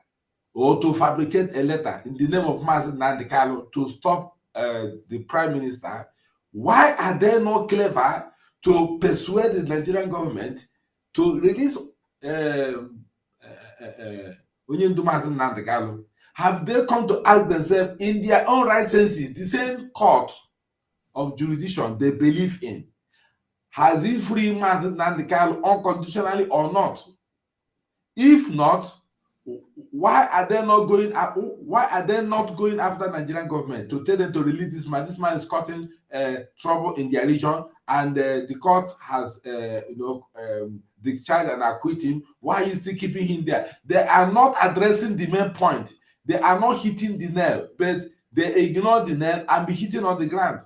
or to fabricate a letter in the name of Mazi Nnamdi Kanu to stop the prime minister, why are they not clever to persuade the Nigerian government to release Mazi Nnamdi Kanu? Have they come to ask themselves in their own right senses, the same court of jurisdiction they believe in, has he freed Mazi Nnamdi Kanu unconditionally or not? If not, why are they not going after Nigerian government to tell them to release this man? This man is causing trouble in their region, and the court has discharged and acquitted him. Why are you still keeping him there? They are not addressing the main point. They are not hitting the nail, but they ignore the nail and be hitting on the ground,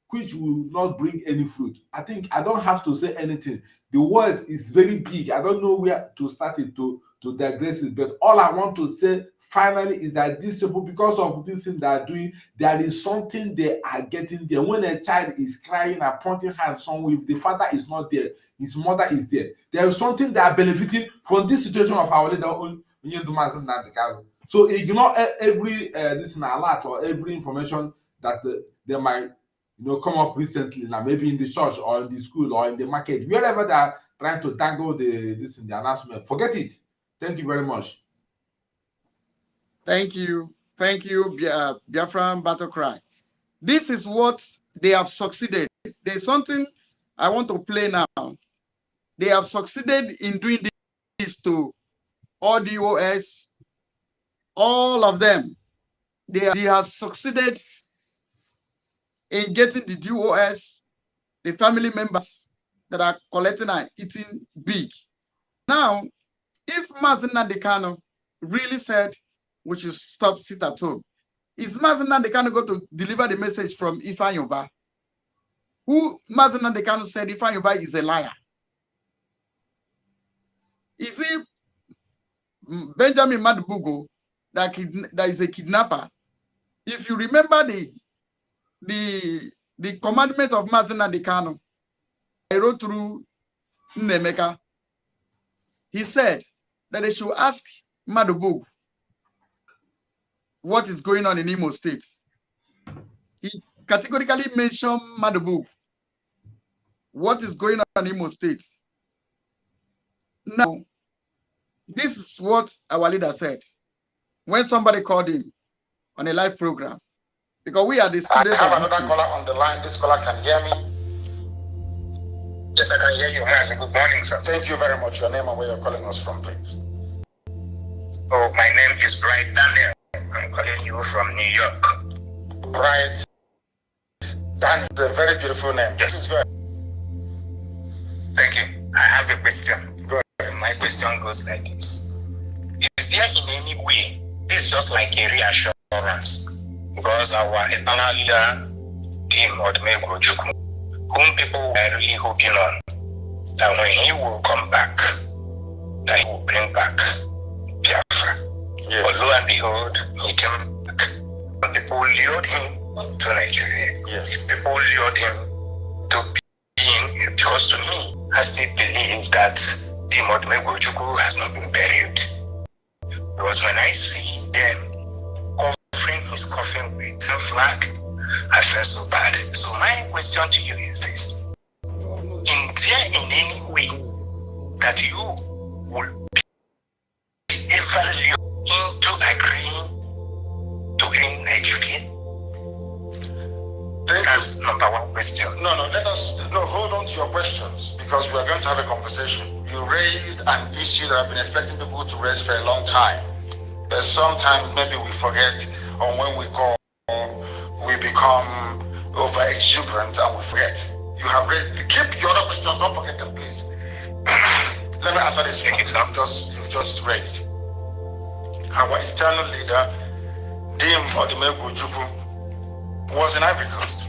which will not bring any fruit. I think I don't have to say anything. The word is very big. I don't know where to start it to digress it, but all I want to say finally is that these people, because of this thing they are doing, there is something they are getting there. When a child is crying and pointing hands somewhere, if the father is not there, his mother is there. There is something they are benefiting from this situation of our leader. So ignore every this in alert or every information that they might come up recently now, maybe in the church or in the school or in the market, wherever they are trying to dangle this in the announcement. Forget it. Thank you very much. Thank you, Biafran Battle Cry. This is what they have succeeded. There's something I want to play now. They have succeeded in doing this to all the OS, all of them. They have succeeded in getting the DOS, the family members that are collecting and eating big. Now, if Mazi Nnamdi Kanu really said we should stop sit at home, is Mazi Nnamdi Kanu going to deliver the message from Ifeanyi Ubah? Who Mazi Nnamdi Kanu said Ifeanyi Ubah is a liar? Is it Benjamin Madubugo that is a kidnapper? If you remember the commandment of Mazi Nnamdi Kanu, I wrote through Nnemeka. He said that they should ask Madubugo what is going on in Imo State. He categorically mentioned Madubugo. What is going on in Imo State? Now, this is what our leader said when somebody called him on a live program. Because we are the students. I have another caller on the line. This caller can hear me. Yes, I can hear you. Good morning, sir. Thank you very much. Your name and where you're calling us from, please. Oh, my name is Bright Daniel. I'm calling you from New York. Bright Daniel, it's a very beautiful name. Yes. Thank you. I have a question. Go ahead. My question goes like this. Is there in any way, this is just like a reassurance, because our eternal leader, Tim Odumegwu Ojukwu, whom people are really hoping on, that when he will come back, that he will bring back Biafra. Yes. But lo and behold, he came back. People lured him to Nigeria. Yes. People lured him to being, because to me, I still believe that Tim Odumegwu Ojukwu has not been buried. Because when I see them covering his coffin with a flag, I feel so bad. So my question to you is this. Is there in any way that you will be ever lured into agreeing to end Nigeria? That's number one question. No, hold on to your questions, because we are going to have a conversation. You raised an issue that I've been expecting people to raise for a long time. But sometimes maybe we forget, or when we call, we become over exuberant and we forget. You have read. Keep your other questions. Don't forget them, please. Let me answer this one. You've just raised. Our eternal leader, Dim Odimegwu Ojukwu, was in Ivory Coast.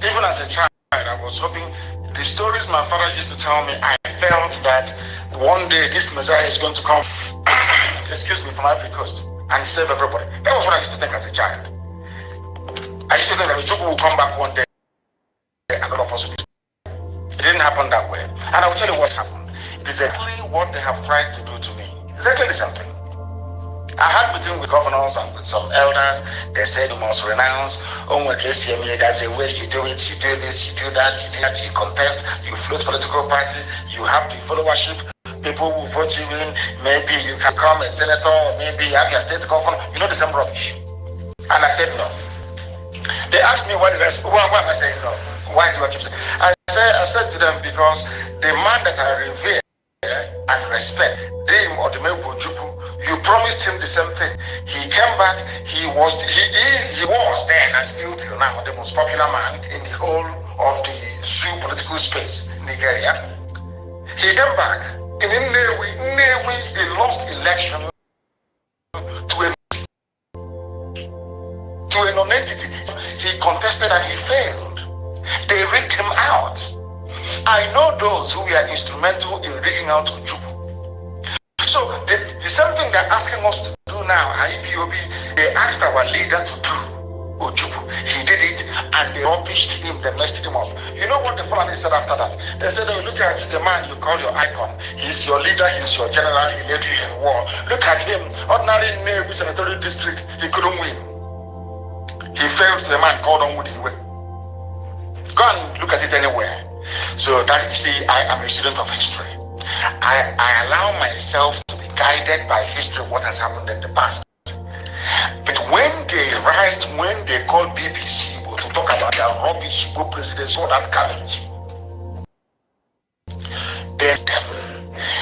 Even as a child, I was hoping. The stories my father used to tell me, I felt that one day this Messiah is going to come, excuse me, from Ivory Coast and save everybody. That was what I used to think as a child. I used to think that Ojukwu will come back one day and all of us will be. It didn't happen that way. And I will tell you what happened. It is exactly what they have tried to do to me. Exactly the same thing. I had meeting with governors and with some elders. They said you must renounce. There's a way you do it. You do this, you do that, you do that. You contest. You float political party. You have the followership. People will vote you in. Maybe you can become a senator. Or maybe you have your state governor. You know the same rubbish. And I said no. They asked me why am I saying no? Why do I keep saying? I said to them because the man that I revere and respect, Dim Odimegwu Ojukwu, you promised him the same thing. He came back. He was then and still till now the most popular man in the whole of the Sioux political space, Nigeria. He came back in Nnewi. He lost election to a non-entity. He contested and he failed. They rigged him out. I know those who were instrumental in rigging out Ojukwu. So the same thing they're asking us to do now, IPOB, they asked our leader to do, Ojukwu. He did it and they rubbished him, they messed him up. You know what the Fulani said after that? They said, oh, look at the man you call your icon. He's your leader, he's your general, he led you in war. Look at him, ordinary Nnewi senatorial district, he couldn't win. He failed to the man called on Woody. Go and look at it anywhere. So that you see, I am a student of history. I allow myself to be guided by history, what has happened in the past. But when they call BBC to talk about their rubbish presidency, all that garbage, then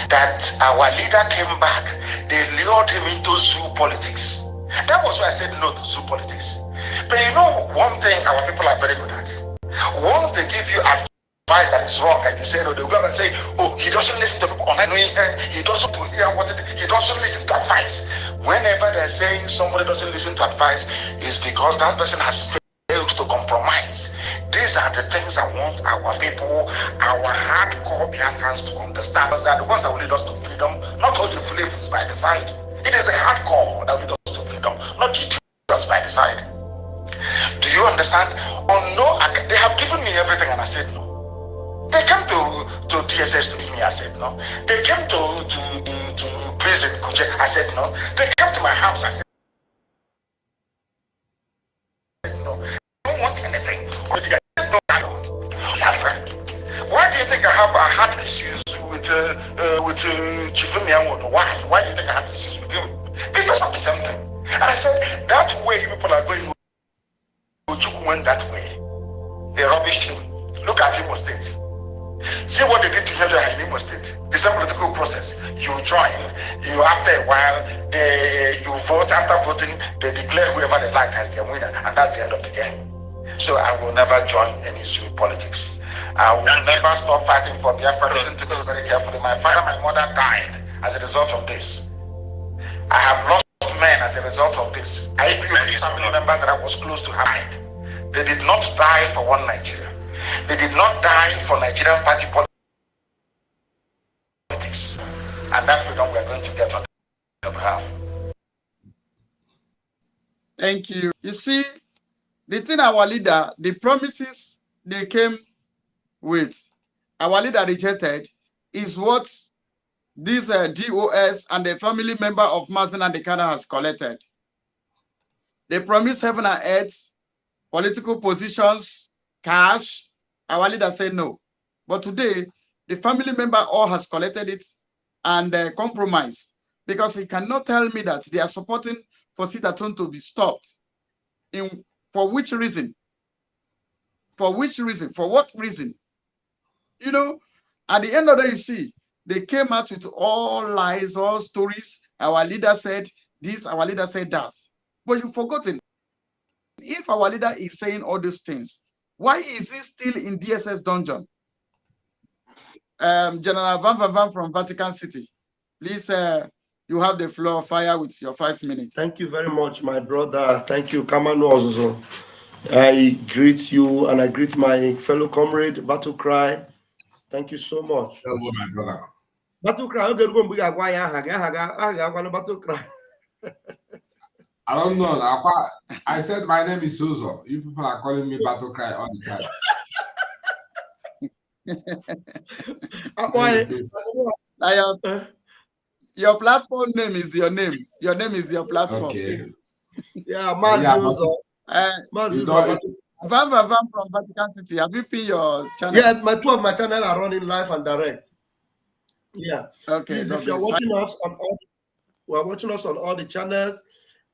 that our leader came back, they lured him into zoo politics. That was why I said no to zoo politics. But you know one thing our people are very good at? Once they give you advice that is wrong and you say no, they go and say, oh, he doesn't listen to people online, he doesn't hear he doesn't listen to advice. Whenever they're saying somebody doesn't listen to advice, it's because that person has failed to compromise. These are the things I want our people, our hardcore Biafrans to understand. Because they are the ones that will lead us to freedom, not all the flavors by the side. It is the hardcore that will lead us to freedom, not the just by the side. Do you understand? Oh no, they have given me everything and I said no. They came to DSS to give me, I said no. They came to prison, I said no. They came to my house, I said no. I don't want anything. Why do you think I had issues with Chifumi? Why? Why do you think I had issues with him? Because of the same thing. And I said, that way people are going, Ojukwu went that way. They rubbished him. Look at Imo State. See what they did to him in Imo State. The same political process. You join, after a while, you vote. After voting, they declare whoever they like as their winner, and that's the end of the game. So I will never join any zoo politics. I will never stop fighting for Biafra. Listen to me very carefully. My father, my mother died as a result of this. I have lost men as a result of this. I knew family members that I was close to died. They did not die for one Nigeria. They did not die for Nigerian party politics. And that freedom we are going to get on their behalf. Thank you. You see, the thing our leader, the promises they came with, our leader rejected, is what this DOS and the family member of Mazen and the Kana has collected. They promised heaven and earth, political positions, cash. Our leader said no. But today, the family member all has collected it and compromised, because he cannot tell me that they are supporting for sit-at-home to be stopped. For which reason? For which reason? For what reason? You know, at the end of the day, you see, they came out with all lies, all stories. Our leader said this, our leader said that. But you've forgotten, if our leader is saying all those things, Why is he still in DSS dungeon? General Van from Vatican City, please, you have the floor. Fire with your 5 minutes. Thank you very much, my brother. Thank you, Kamano Ozozo. I greet you and I greet my fellow comrade, Battle Cry. Thank you so much. Hello, my brother. Battle Cry, okay, go Battle Cry. I don't know. I said my name is Suzo. You people are calling me Battle Cry all the time. Your platform name is your name. Your name is your platform. Okay. Yeah, Mazuzo. Van from Vatican City. Have you pinned your channel? Yeah, two of my channel are running live and direct. Yeah. Okay. Please, if you're watching us on all the channels,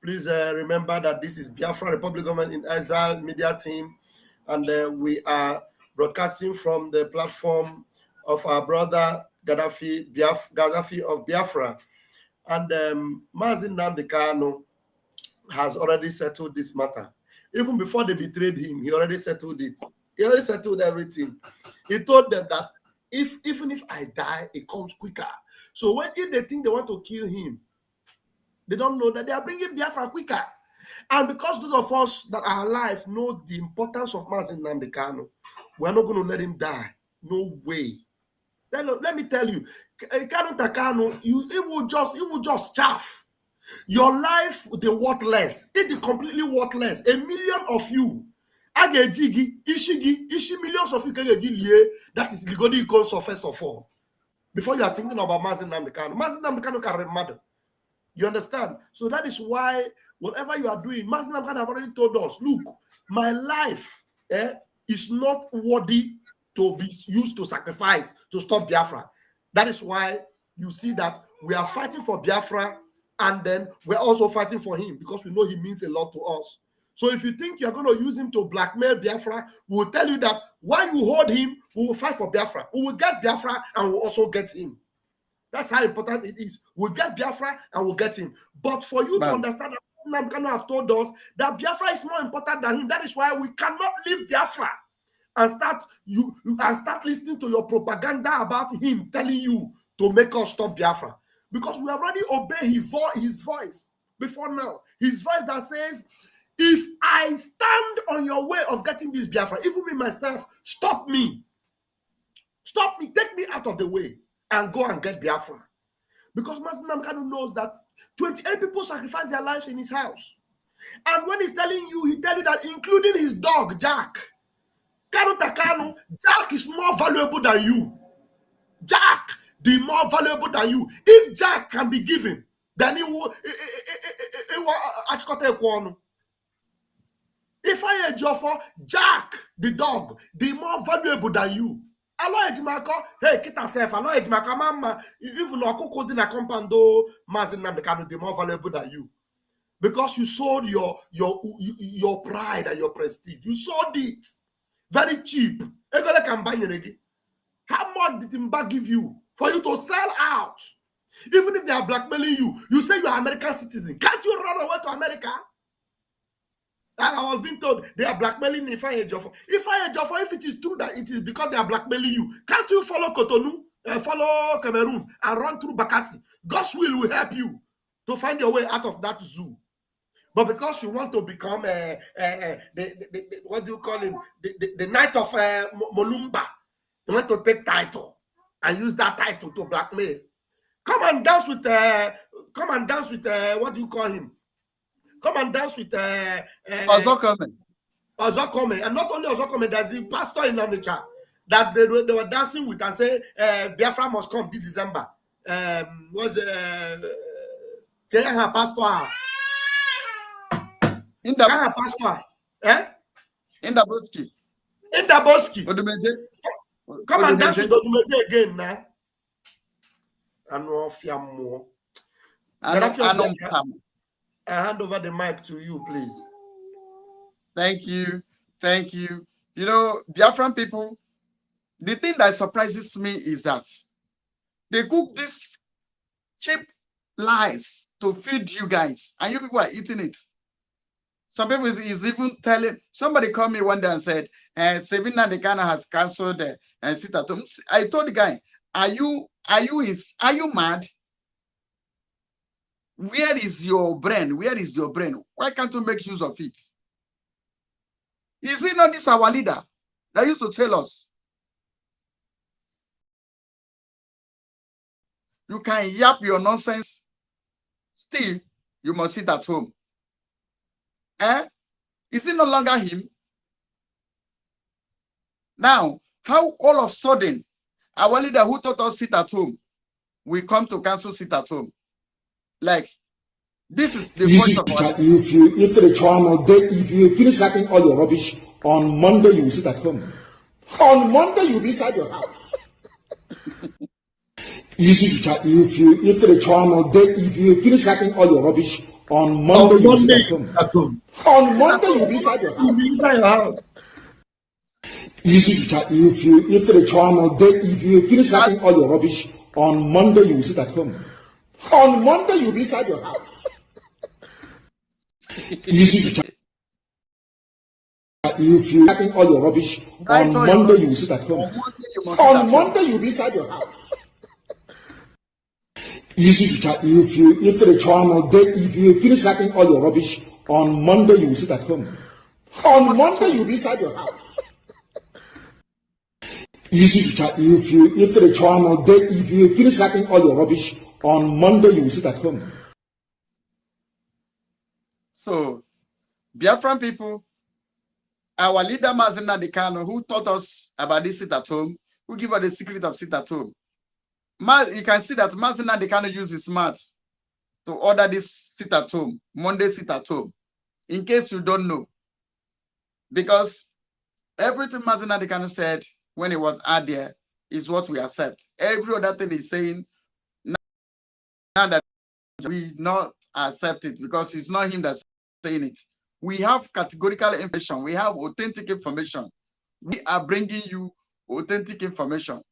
please remember that this is Biafra Republic Government in Exile Media Team, and we are broadcasting from the platform of our brother Gaddafi of Biafra. And Mazin Nnamdi Kanu has already settled this matter. Even before they betrayed him, he already settled it. He already settled everything. He told them that even if I die, it comes quicker. So if they think they want to kill him, they don't know that they are bringing Biafra quicker. And because those of us that are alive know the importance of Mazin Nnamdi Kanu, we're not going to let him die. No way. Let me tell you, Kanu Takano, it will just chaff. Your life will be worthless. It is completely worthless. A million of you, millions of you can that is legally equals of first of all. Before you are thinking about Mazin Nnamdi Kanu. Mazin Nnamdi Kanu can remember. You understand? So that is why whatever you are doing, Mazin Nnamdi Kanu have already told us, look, my life is not worthy to be used to sacrifice to stop Biafra. That is why you see that we are fighting for Biafra, and then we're also fighting for him because we know he means a lot to us. So if you think you're going to use him to blackmail Biafra, we'll tell you that while you hold him, we will fight for Biafra. We will get Biafra and we'll also get him. That's how important it is. We'll get Biafra and we'll get him. But for you to understand that Nnamdi have told us that Biafra is more important than him, that is why we cannot leave Biafra and start listening to your propaganda about him telling you to make us stop Biafra. Because we have already obeyed his voice before now. His voice that says, if I stand on your way of getting this Biafra, even me myself, stop me. Stop me, take me out of the way and go and get Biafra. Because Mazin Nnamdi Kanu knows that 28 people sacrificed their lives in his house. And when he's telling you, he tells you that including his dog, Jack. Kanu Takanu, Jack is more valuable than you. Jack, the more valuable than you. If Jack can be given, then he will. If I had for Jack, the dog, the more valuable than you. Alo ejimako, hey, kita self, alo ejimako, mama, even okoko di na compound do Mazin Nnamdi Kanu, the more valuable than you. Because you sold your pride and your prestige. You sold it very cheap. How much did Mba give you for you to sell out? Even if they are blackmailing you, you say you are American citizen. Can't you run away to America? And I was being told they are blackmailing Ifeanyi Ejiofor. Ifeanyi Ejiofor, if it is true that it is because they are blackmailing you, can't you follow Cotonou, follow Cameroon, and run through Bakassi? God's will help you to find your way out of that zoo. But because you want to become what do you call him? The knight of Molumba, you want to take title and use that title to blackmail. Come and dance with what do you call him? Come and dance with Ozokome. And not only Ozokome, there's the pastor in Onitsha that they were dancing with and say Biafra must come this December. Pastor? Pastor? In the Boski. Come and dance with Odumeje again, man. I hand over the mic to you, please. Thank you. You know, Biafran people, the thing that surprises me is that they cook these cheap lies to feed you guys, and you people are eating it. Some people is even telling, somebody called me one day and said, Sabina Dekana has cancelled and sit at home. I told the guy, are you mad? Where is your brain? Where is your brain? Why can't you make use of it? Is it not this our leader that used to tell us, you can yap your nonsense, still you must sit at home? Is it no longer him? Now, how all of a sudden, our leader who taught us sit at home, we come to council sit at home? Like, this is the voice of our leader. If you finish writing all your rubbish, on Monday you will sit at home. On Monday you'll be inside your house. If you finish writing all your rubbish, on Monday you will sit at home. On Monday you'll be inside your house. You'll be inside your house. If you finish writing all your rubbish, on Monday you will sit at home. On Monday you'll be inside your house. If you writing all your rubbish, on Monday you will sit at home. On Monday you'll be inside your house. If you finish writing all your rubbish, on Monday you will sit at home. On Monday you'll be inside your house. If you finish writing all your rubbish, on Monday you will sit at home. So, Biafran people, our leader Mazina Dekano, who taught us about this sit at home, who give us the secret of sit at home. You can see that Mazina Dekano used his mouth to order this sit at home, Monday sit at home, in case you don't know. Because everything Mazina Dekano said when he was out there is what we accept. Every other thing he's saying, now that we not accept it, because it's not him that's saying it. We have categorical information. We have authentic information. We are bringing you authentic information.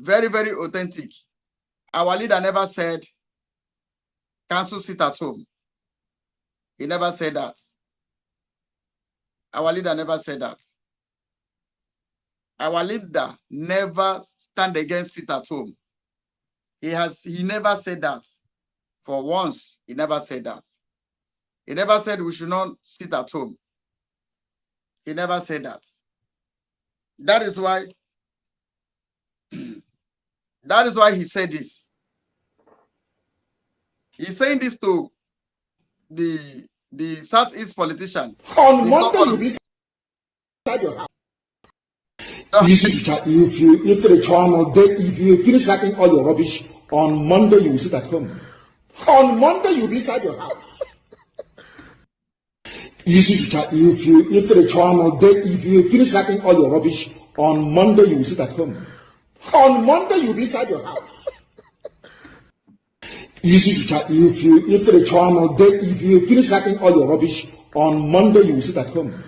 Very, very authentic. Our leader never said, council sit at home. He never said that. Our leader never said that. Our leader never stand against sit at home. He never said that. For once, he never said that. He never said we should not sit at home. He never said that. That is why he said this. He's saying this to the Southeast politician. On Monday you'll be inside your house. If you finish writing all your rubbish, on Monday you will sit at home. On Monday you'll be inside your house. If you finish writing all your rubbish, on Monday you will sit at home. On Monday you'll be inside your house. If you finish writing all your rubbish, on Monday you will sit at home.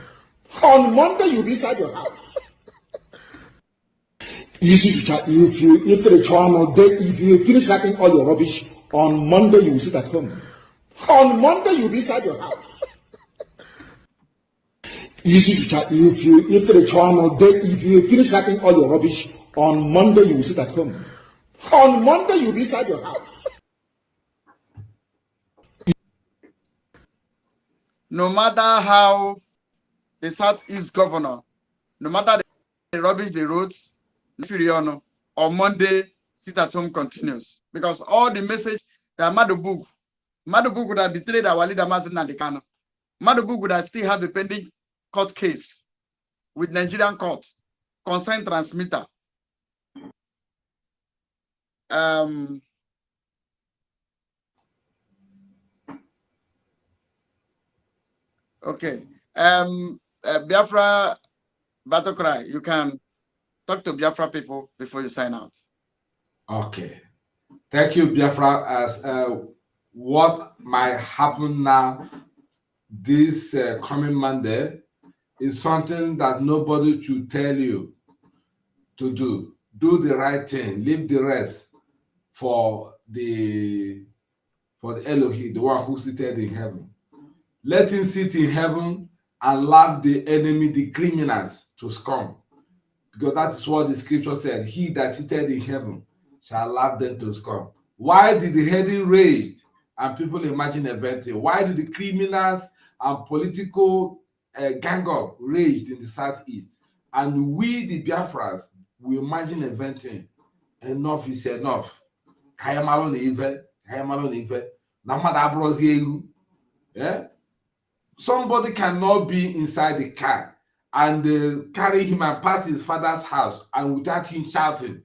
On Monday you'll be inside your house. If you finish writing all your rubbish, on Monday you will sit at home. On Monday you'll be inside your house. If you finish writing all your rubbish, on Monday you will sit at home. On Monday you'll be inside your house. No matter how the Southeast governor, no matter the rubbish they wrote, on Monday, sit at home continues. Because all the message that Madubug would have betrayed our leader Mazin Dekano. Madubug would have still have a pending court case with Nigerian courts, concerned transmitter. Okay. Biafra Battle Cry, you can talk to Biafra people before you sign out. Okay. Thank you, Biafra. As what might happen now this coming Monday is something that nobody should tell you to do. Do the right thing. Leave the rest for the for the Elohim, the one who seated in heaven. Let him sit in heaven and laugh the enemy, the criminals, to scorn. Because that is what the scripture said. He that seated in heaven shall laugh them to scorn. Why did the heading rage and people imagine eventing? Why did the criminals and political gang up raged in the southeast? And we, the Biafrans, we imagine eventing. Enough is enough. Yeah? Somebody cannot be inside the car and carry him and pass his father's house and without him shouting.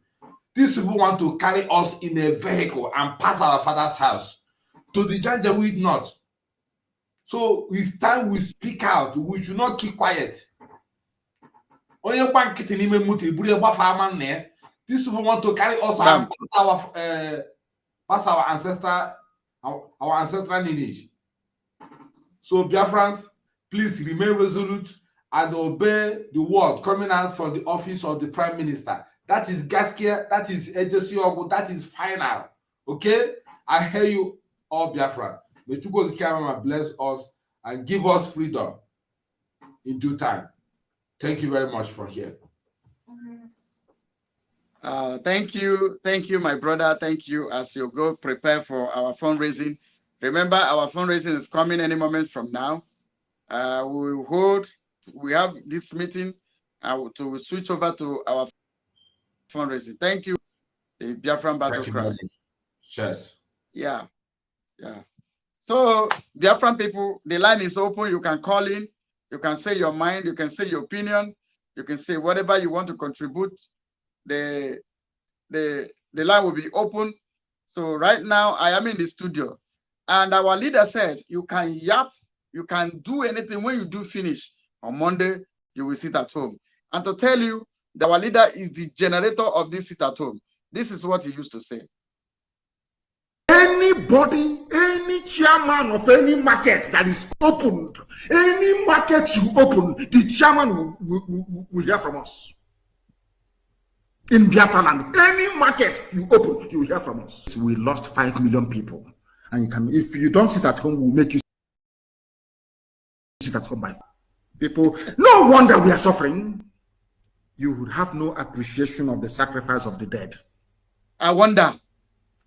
These people want to carry us in a vehicle and pass our father's house to the Janjaweed North. So it's time we speak out. We should not keep quiet. These people want to carry us and pass our ancestral lineage. So Biafrans, please remain resolute and obey the word coming out from the office of the Prime Minister. That is Gaskia, that is Ejesiogu, that is final. Okay? I hear you all, Biafra. May Chukwuka Okike bless us and give us freedom in due time. Thank you very much for here. Thank you, my brother. Thank you. As you go prepare for our fundraising. Remember, our fundraising is coming any moment from now. We have this meeting to switch over to our fundraising. Thank you, the Biafran Battle Cry. Cheers. Yeah. So, Biafran people, the line is open. You can call in. You can say your mind. You can say your opinion. You can say whatever you want to contribute. The line will be open. So right now, I am in the studio. And our leader said, you can yap, you can do anything. When you do finish on Monday, you will sit at home. And to tell you, that our leader is the generator of this sit at home. This is what he used to say. Anybody, any chairman of any market that is opened, any market you open, the chairman will hear from us. In Biafra land, any market you open, you will hear from us. We lost 5 million people. And if you don't sit at home, we'll make you sit at home by people. No wonder we are suffering. You would have no appreciation of the sacrifice of the dead. I wonder.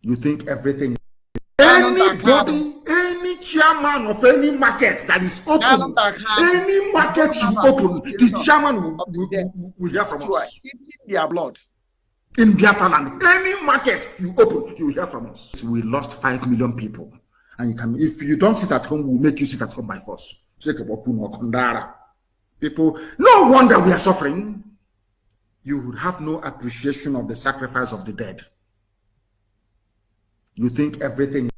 You think everything. Anybody, any chairman of any market that is open, any market you open, the chairman will hear from us. Their blood. In Biafra land, any market you open, you will hear from us. We lost 5 million people. And if you don't sit at home, we'll make you sit at home by force. People, no wonder we are suffering. You would have no appreciation of the sacrifice of the dead. You think everything.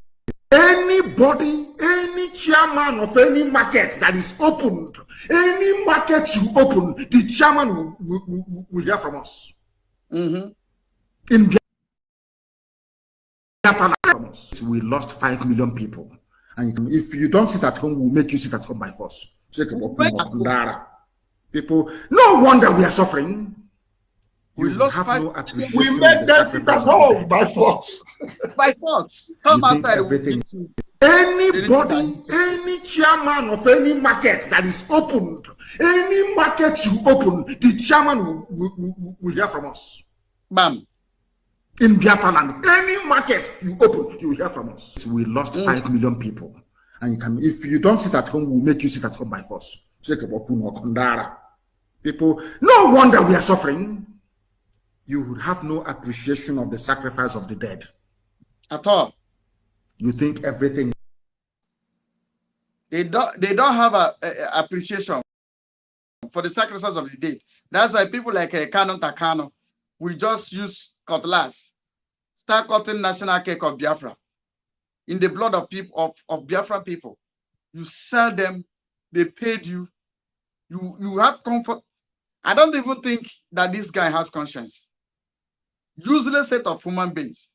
Anybody, any chairman of any market that is opened, any market you open, the chairman will hear from us. In Biafra, we lost 5 million people. And if you don't sit at home, we'll make you sit at home by force. People, no wonder we are suffering. We lost 5 no appreciation. We made them sit at home by force. By force. Come outside. Anybody, any chairman of any market that is opened, any market you open, the chairman will hear from us. Bam. In Biafra land, any market you open, you will hear from us. We lost 5 million people. And if you don't sit at home, we'll make you sit at home by force. People, no wonder we are suffering. You would have no appreciation of the sacrifice of the dead. At all. You think everything. They don't have a appreciation for the sacrifice of the dead. That's why people like Canon Takano, we just use cutlass, start cutting national cake of Biafra in the blood of people of Biafran people. You sell them, they paid you. You have comfort. I don't even think that this guy has conscience. Useless set of human beings.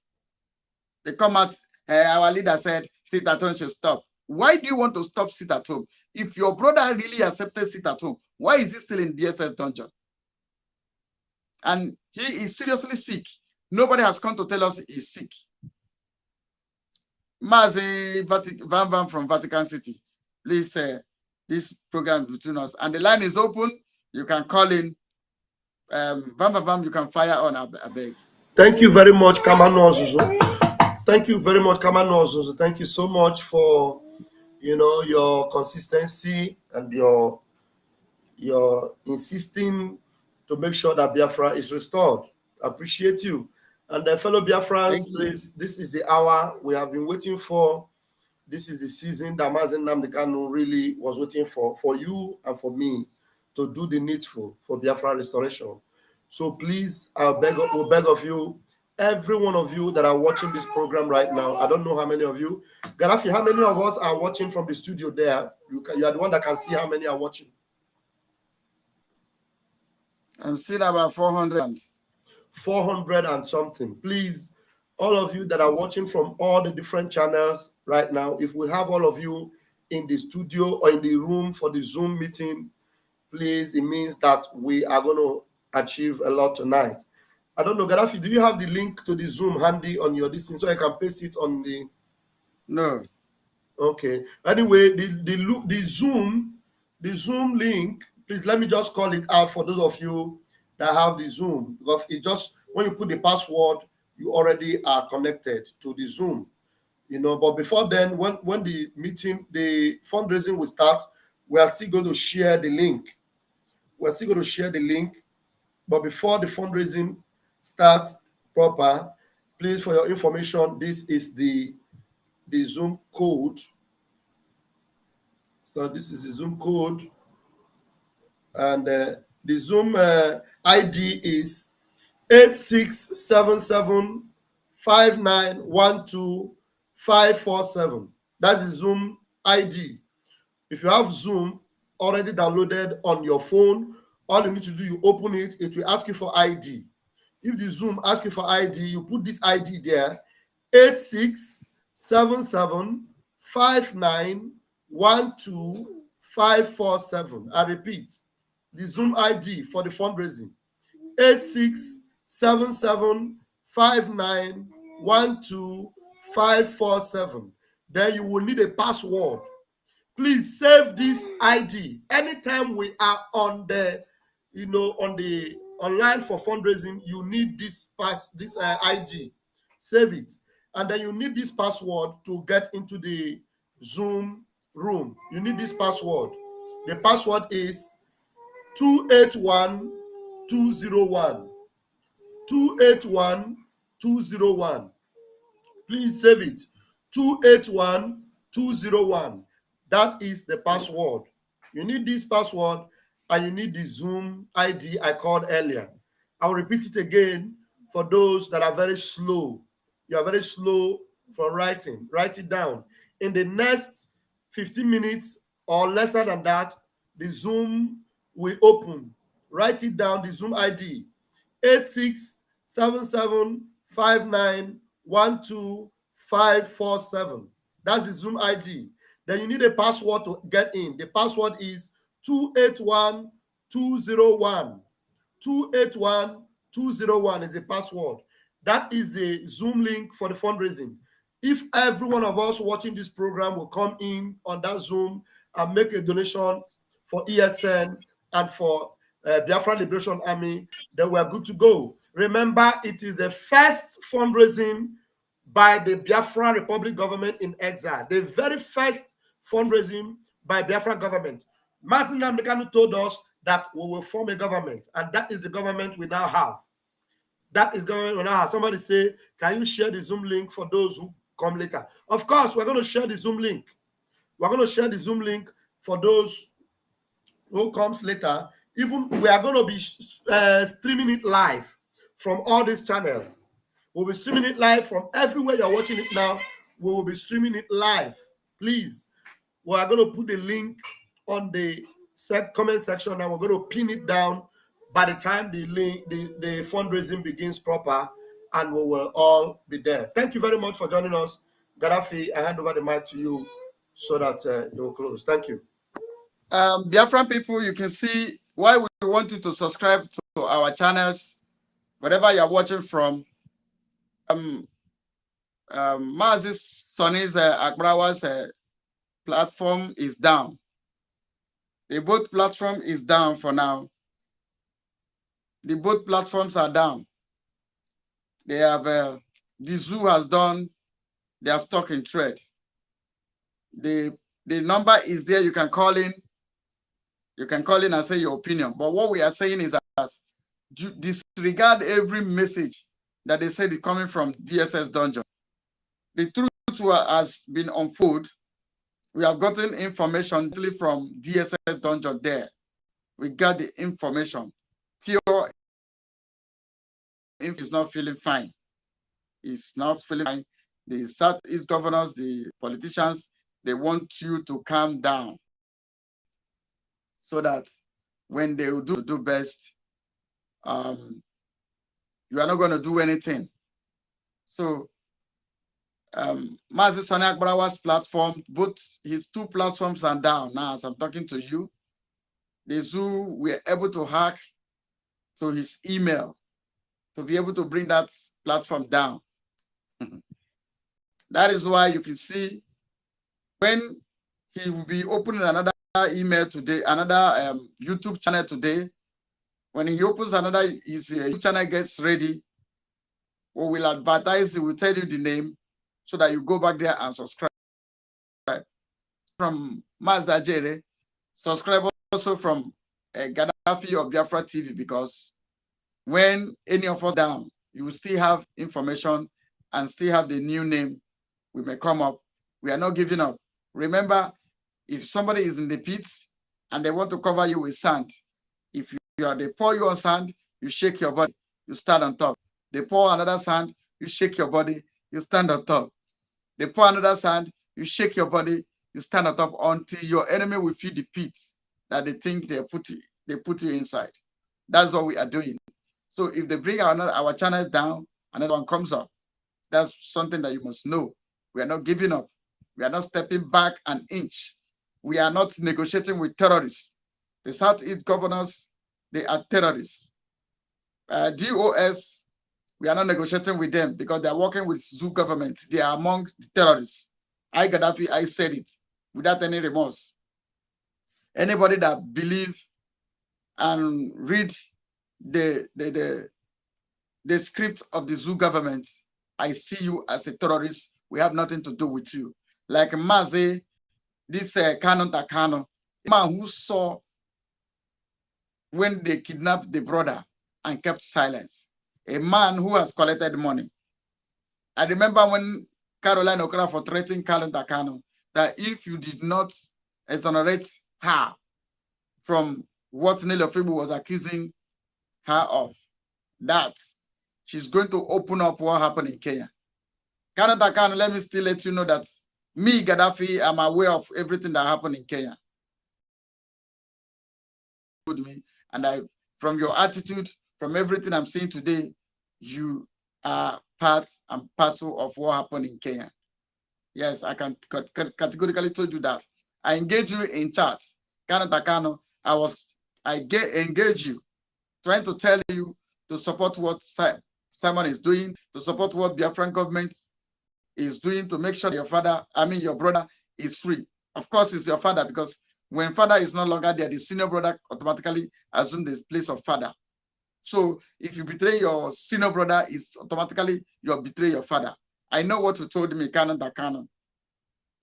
They come out, our leader said, sit at home should stop. Why do you want to stop sit at home? If your brother really accepted sit at home, why is he still in DSS dungeon? And he is seriously sick. Nobody has come to tell us he's sick. Mazi Van Van from Vatican City. Please, this program between us. And the line is open. You can call in. Van Van, you can fire on, I beg. Thank you very much, Kamano Ozuzu. Thank you very much, Kamano Ozuzu. Thank you so much for, your consistency and your insisting to make sure that Biafra is restored. I appreciate you. And fellow Biafrans, please, this is the hour we have been waiting for. This is the season that Mazen Nnamdi Kanu really was waiting for you and for me to do the needful for Biafra restoration. So please, will beg of you, every one of you that are watching this program right now, I don't know how many of you. Gaddafi, how many of us are watching from the studio there? You are the one that can see how many are watching. I'm seeing about 400. 400 and something. Please, all of you that are watching from all the different channels right now, if we have all of you in the studio or in the room for the Zoom meeting, please, it means that we are going to achieve a lot tonight. I don't know, Gaddafi, do you have the link to the Zoom handy on your distance so I can paste it on the... No. Okay. Anyway, the Zoom link, please let me just call it out for those of you that have the Zoom, because it just, when you put the password, you already are connected to the Zoom, but before then, when the meeting, the fundraising will start, we are still going to share the link. But before the fundraising starts proper, please, for your information, this is the Zoom code. So this is the Zoom code, and the Zoom ID is 867759125547. That's the Zoom ID. If you have Zoom already downloaded on your phone, all you need to do, you open it, it will ask you for ID. If the Zoom asks you for ID, you put this ID there, 867759125547. I repeat, the Zoom ID for the fundraising, 867759125547. Then you will need a password. Please save this ID. Anytime we are on the, on the online for fundraising, you need this ID. Save it. And then you need this password to get into the Zoom room. You need this password. The password is 281201. 281201. Please save it. 281201. That is the password. You need this password and you need the Zoom ID I called earlier. I'll repeat it again for those that are very slow. You are very slow for writing. Write it down. In the next 15 minutes or lesser than that, the Zoom will open. Write it down, the Zoom ID, 867759125547. That's the Zoom ID. Then you need a password to get in. The password is 281201. 281201 is the password. That is the Zoom link for the fundraising. If every one of us watching this program will come in on that Zoom and make a donation for ESN and for Biafra Liberation Army, then we're good to go. Remember, it is the first fundraising by the Biafra Republic government in exile. The very first fundraising by Biafra government. Mazen Nnamdi Kanu told us that we will form a government, and that is the government we now have. That is government we now have. Somebody say, can you share the Zoom link for those who come later? Of course, we're going to share the Zoom link. We're going to share the Zoom link for those who comes later. Even we are going to be streaming it live from all these channels. We'll be streaming it live from everywhere you're watching it now. We will be streaming it live. Please, we are going to put the link on the comment section and we're going to pin it down by the time the fundraising begins proper, and we will all be there. Thank you very much for joining us. Gaddafi, I hand over the mic to you so that you'll close. Thank you. Biafran people, you can see why we want you to subscribe to our channels, wherever you're watching from. Mazis Sonny's Akbrawa's platform is down. The both platform is down for now. The both platforms are down. They have the zoo has done their stock in trade. The number is there. You can call in. You can call in and say your opinion. But what we are saying is that disregard every message that they said is coming from DSS dungeon. The truth has been unfolded. We have gotten information from DSS dungeon there. We got the information. Pure is not feeling fine. It's not feeling fine. The Southeast governors, the politicians, they want you to calm down so that when they do best, you are not going to do anything. So Mazi Sani Akbarawa's platform, both his two platforms are down now as I'm talking to you. The zoo were able to hack to his email to be able to bring that platform down. That is why you can see when he will be opening another email today, another YouTube channel today, when he opens another, his YouTube channel gets ready, we will advertise, it will tell you the name so that you go back there and subscribe. From Mazajere, subscribe also from Gaddafi or Biafra TV, because when any of us down, you will still have information and still have the new name. We may come up. We are not giving up. Remember, if somebody is in the pits and they want to cover you with sand, if they pour you on sand, you shake your body, you stand on top. They pour another sand, you shake your body, you stand on top. They pour another sand, you shake your body, you stand on top until your enemy will feel the pits that they think they put you inside. That's what we are doing. So if they bring our channels down, another one comes up. That's something that you must know. We are not giving up. We are not stepping back an inch. We are not negotiating with terrorists. The Southeast governors, they are terrorists. DOS, we are not negotiating with them because they are working with zoo government. They are among the terrorists. Gaddafi, I said it without any remorse. Anybody that believe and read the script of the zoo government, I see you as a terrorist. We have nothing to do with you. Like Mazi, this Canon Takano, man who saw when they kidnapped the brother and kept silence. A man who has collected money. I remember when Caroline Okafor threatened Canon Takano that if you did not exonerate her from what Nelly Ofibu was accusing her of, that she's going to open up what happened in Kenya. Canon Takano, let me still let you know that me, Gaddafi, I'm aware of everything that happened in Kenya. And from your attitude, from everything I'm saying today, you are part and parcel of what happened in Kenya. Yes, I can categorically tell you that. I engage you in chat. Canon Takano, I engage you, trying to tell you to support what Simon is doing, to support what Biafran government is doing to make sure your brother is free. Of course, it's your father, because when father is no longer there, the senior brother automatically assumes the place of father. So if you betray your senior brother, it's automatically you betray your father. I know what you told me, Canon Takano.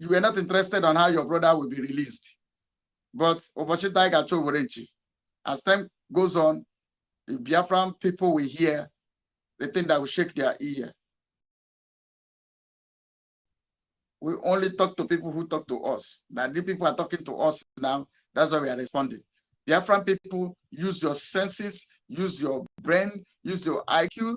You were not interested on how your brother will be released. But as time goes on, the Biafran people will hear the thing that will shake their ear. We only talk to people who talk to us. Now, the people are talking to us now. That's why we are responding. Biafran people, use your senses, use your brain, use your IQ.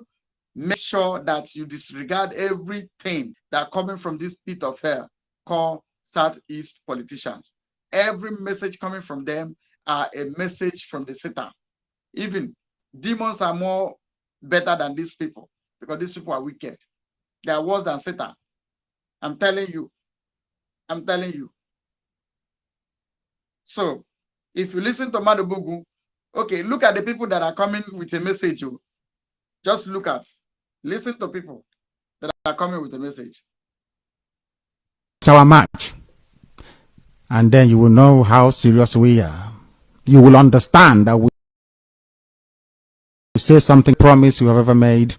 Make sure that you disregard everything that coming from this pit of hell called Southeast politicians. Every message coming from them are a message from the Satan. Even demons are more better than these people, because these people are wicked. They are worse than Satan. I'm telling you. I'm telling you. So, if you listen to Madubugu, okay, look at the people that are coming with a message. Just listen to people that are coming with a message. It's our match. And then you will know how serious we are. You will understand that we say something, promise you have ever made,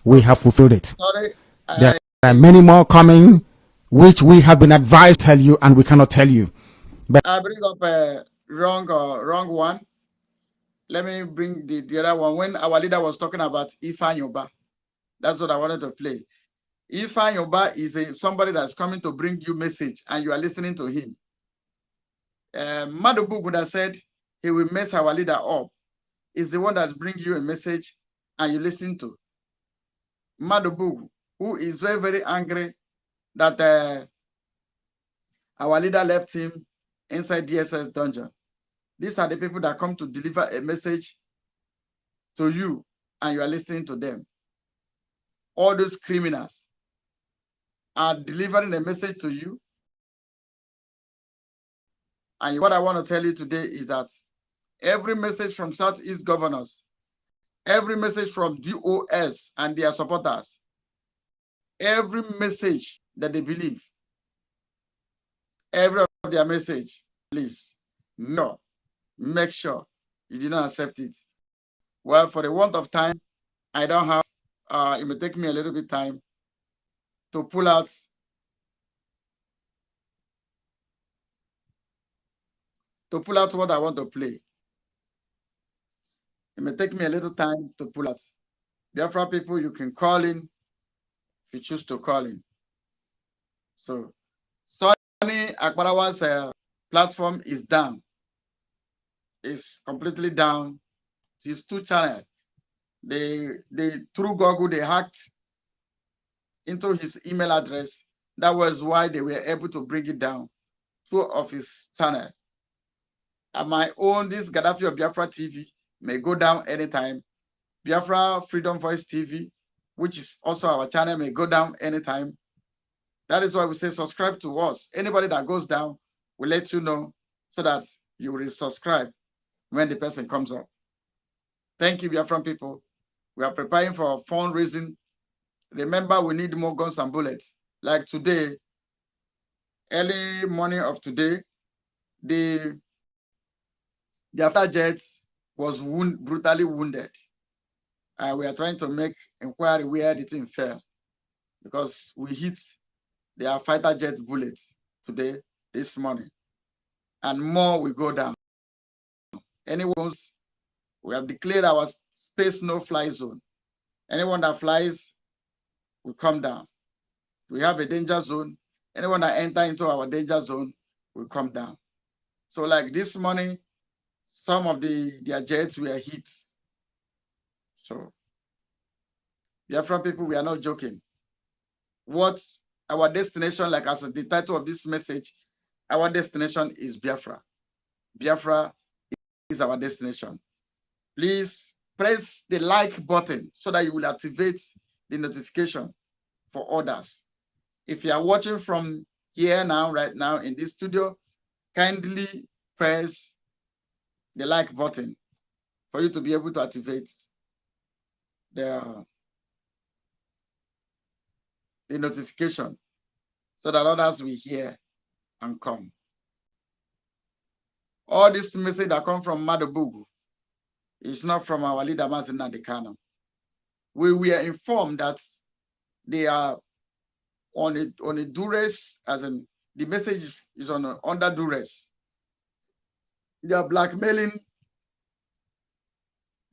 we have fulfilled it. Sorry, There are many more coming, which we have been advised to tell you, and we cannot tell you. But I bring up a wrong one. Let me bring the other one. When our leader was talking about Ifan Yoba, that's what I wanted to play. Ifan Yoba is somebody that's coming to bring you message, and you are listening to him. Madubu would have said he will mess our leader up. Is the one that's bring you a message, and you listen to. Madubu, who is very, very angry that our leader left him inside DSS dungeon. These are the people that come to deliver a message to you, and you are listening to them. All those criminals are delivering a message to you. And what I want to tell you today is that every message from Southeast governors, every message from DOS and their supporters, every message that they believe, every of their message, please, no, make sure you do not accept it. Well, for the want of time, I don't have, it may take me a little bit time to pull out what I want to play. It may take me a little time to pull out. Therefore, people, you can call in if you choose to call in. So, Sonny Akbarawa's platform is down. It's completely down. His 2 channels. They through Google, they hacked into his email address. That was why they were able to bring it down. 2 of his channel. And my own, this Gaddafi of Biafra TV may go down anytime. Biafra Freedom Voice TV, which is also our channel, may go down anytime. That is why we say subscribe to us. Anybody that goes down, we'll let you know so that you will subscribe when the person comes up. Thank you, Biafran people. We are preparing for fundraising. Remember, we need more guns and bullets. Like today, early morning of today, the Biafra jet was brutally wounded. We are trying to make inquiry where the thing fell because we hit their fighter jet bullets today, this morning, and more will go down. Anyone, we have declared our space no-fly zone. Anyone that flies will come down. We have a danger zone. Anyone that enter into our danger zone will come down. So like this morning, some of their jets were hit. So Biafran people, we are not joking. What our destination, like as the title of this message, our destination is Biafra. Biafra is our destination. Please press the like button so that you will activate the notification for others. If you are watching from here now, right now in this studio, kindly press the like button for you to be able to activate the notification so that others will hear and come. All this message that come from Madubugu is not from our leader, Mazin Nadekano. We were informed that they are on a duress, as in the message is on under duress. They are blackmailing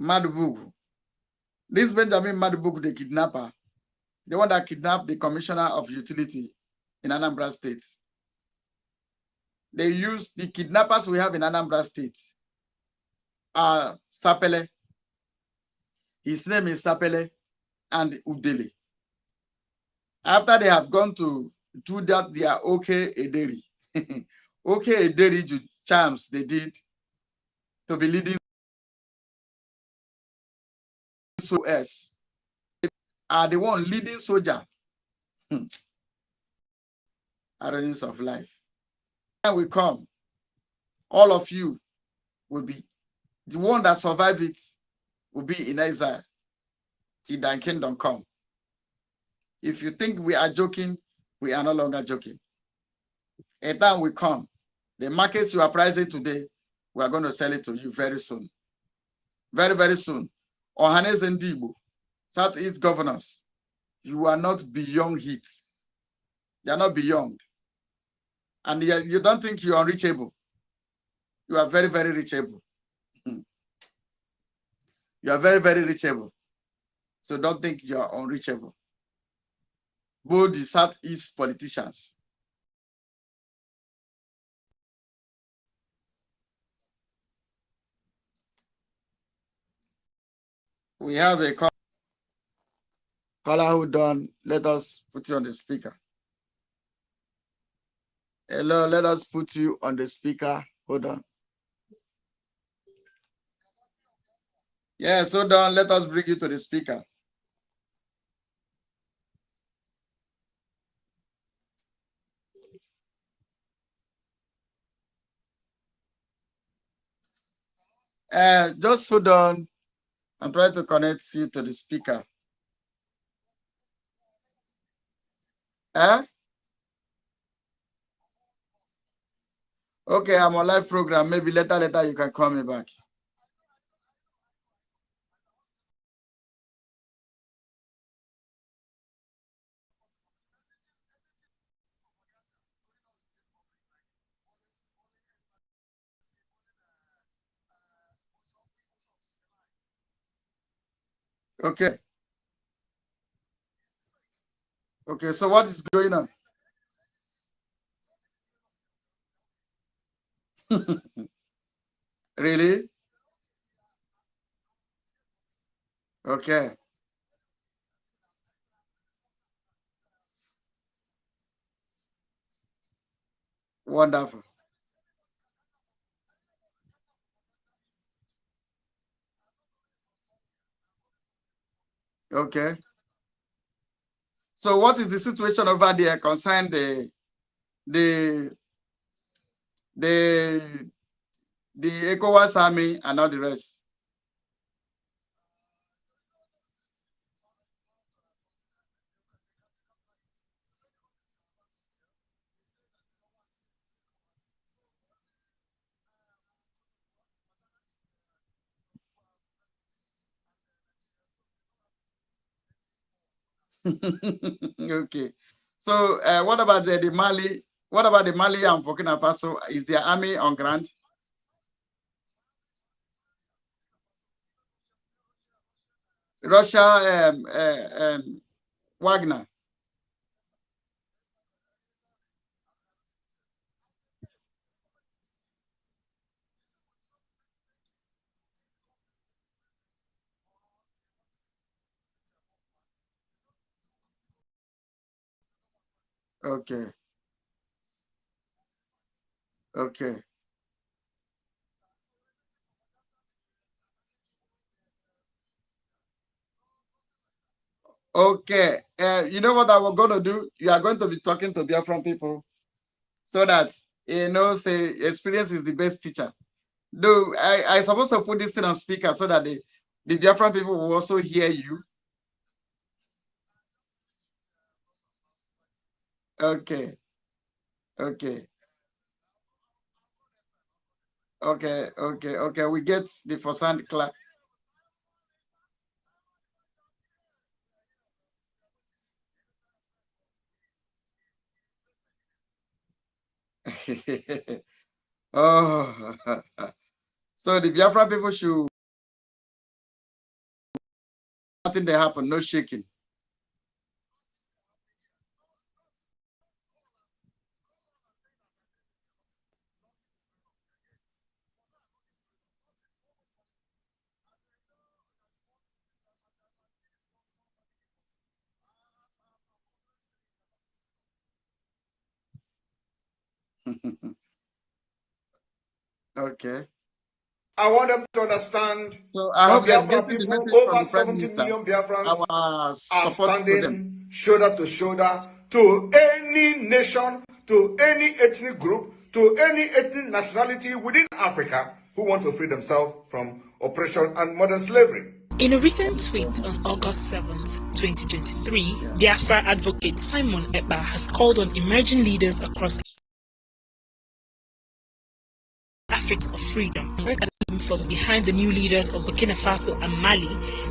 Madubugu. This Benjamin Madubugu, the kidnapper, the one that kidnapped the commissioner of utility in Anambra State. They use the kidnappers we have in Anambra State. Sapele. His name is Sapele and Udele. After they have gone to do that, they are okay Ederi. Okay Ederi charms they did to be leading SOS. Are the one leading soldier. Ironies of life. When we come, all of you will be, the one that survived it will be in exile till thy kingdom come. If you think we are joking, we are no longer joking. A time will come. The markets you are pricing today, we are going to sell it to you very soon. Very, very soon. Ohanes and Dibo, Southeast governors, you are not beyond hits. You are not beyond. And you don't think you are unreachable. You are very, very reachable. You are very, very reachable. So don't think you are unreachable. Both the Southeast politicians. We have a caller who done. Let us put you on the speaker. Hello, let us put you on the speaker. Hold on. Yes, hold on. Let us bring you to the speaker. Just hold on. I'm trying to connect you to the speaker. Okay, I'm on live program. Maybe later you can call me back. Okay. Okay, so what is going on? Really? Okay. Wonderful. Okay. So what is the situation over there concerning the ECOWAS army and all the rest? Okay. So what about the Mali? What about the Mali and Burkina Faso? Is their army on ground? Russia, Wagner. Okay. Okay. Okay. You know what I was going to do? You are going to be talking to Biafran people so that, say experience is the best teacher. Though I supposed to put this thing on speaker so that the Biafran people will also hear you. Okay. Okay. Okay. Okay. Okay. We get the first hand clap. Oh, so the Biafra people should nothing they happen, no shaking. Okay. I want them to understand so I hope they're Biafra getting the people, message from over the Prime 70 Minister. million Biafrans Our are support to them. standing shoulder to shoulder to any nation, to any ethnic group, to any ethnic nationality within Africa who want to free themselves from oppression and modern slavery. In a recent tweet on August 7th, 2023, Biafra advocate Simon Ekpa has called on emerging leaders across Africa of freedom. Behind the new leaders of Burkina Faso and Mali,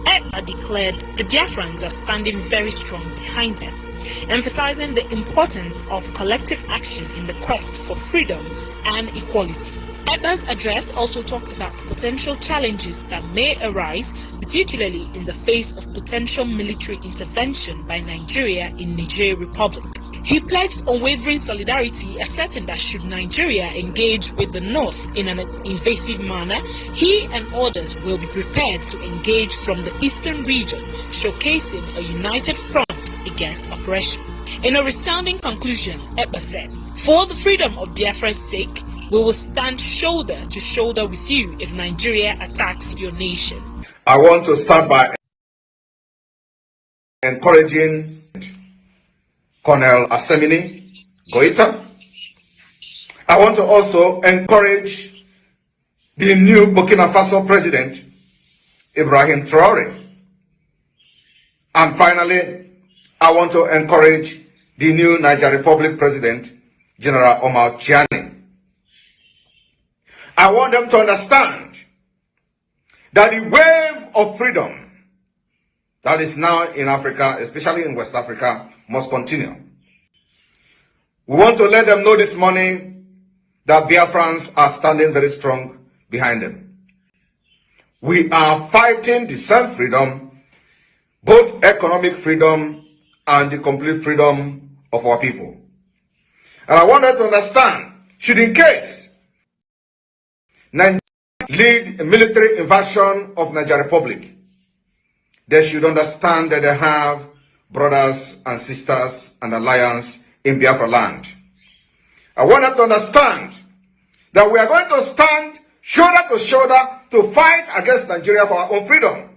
Ekpa declared the Biafrans are standing very strong behind them, emphasizing the importance of collective action in the quest for freedom and equality. Ekpa's address also talked about potential challenges that may arise, particularly in the face of potential military intervention by Nigeria in Niger Republic. He pledged unwavering solidarity, asserting that should Nigeria engage with the North in an invasive manner, he and others will be prepared to engage from the eastern region, showcasing a united front against oppression. In a resounding conclusion, Ekpa said, "For the freedom of Biafra's sake, we will stand shoulder to shoulder with you if Nigeria attacks your nation." I want to start by encouraging Colonel Asemini Goita. I want to also encourage the new Burkina Faso president, Ibrahim Traore. And finally, I want to encourage the new Niger Republic president, General Omar Chiani. I want them to understand that the wave of freedom that is now in Africa, especially in West Africa, must continue. We want to let them know this morning that Biafrans are standing very strong behind them. We are fighting the self-freedom, both economic freedom and the complete freedom of our people. And I want them to understand, should in case Nigeria lead a military invasion of Niger Republic, they should understand that they have brothers and sisters and alliance in Biafra land. I want them to understand that we are going to stand shoulder to shoulder to fight against Nigeria for our own freedom.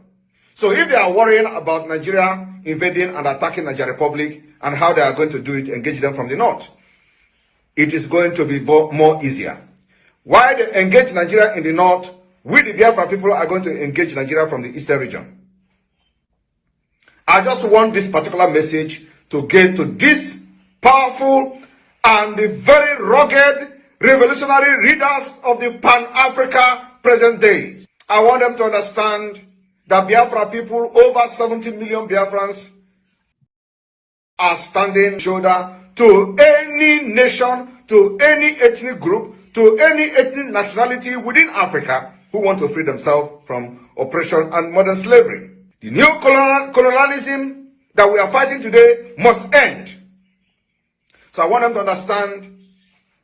So if they are worrying about Nigeria invading and attacking Niger Republic and how they are going to do it, engage them from the north, it is going to be more easier. While they engage Nigeria in the north, we the Biafra people are going to engage Nigeria from the eastern region. I just want this particular message to get to this powerful and the very rugged revolutionary leaders of the Pan-Africa present day. I want them to understand that Biafra people, over 70 million Biafrans, are standing shoulder to any nation, to any ethnic group, to any ethnic nationality within Africa who want to free themselves from oppression and modern slavery. The new colonialism that we are fighting today must end. So I want them to understand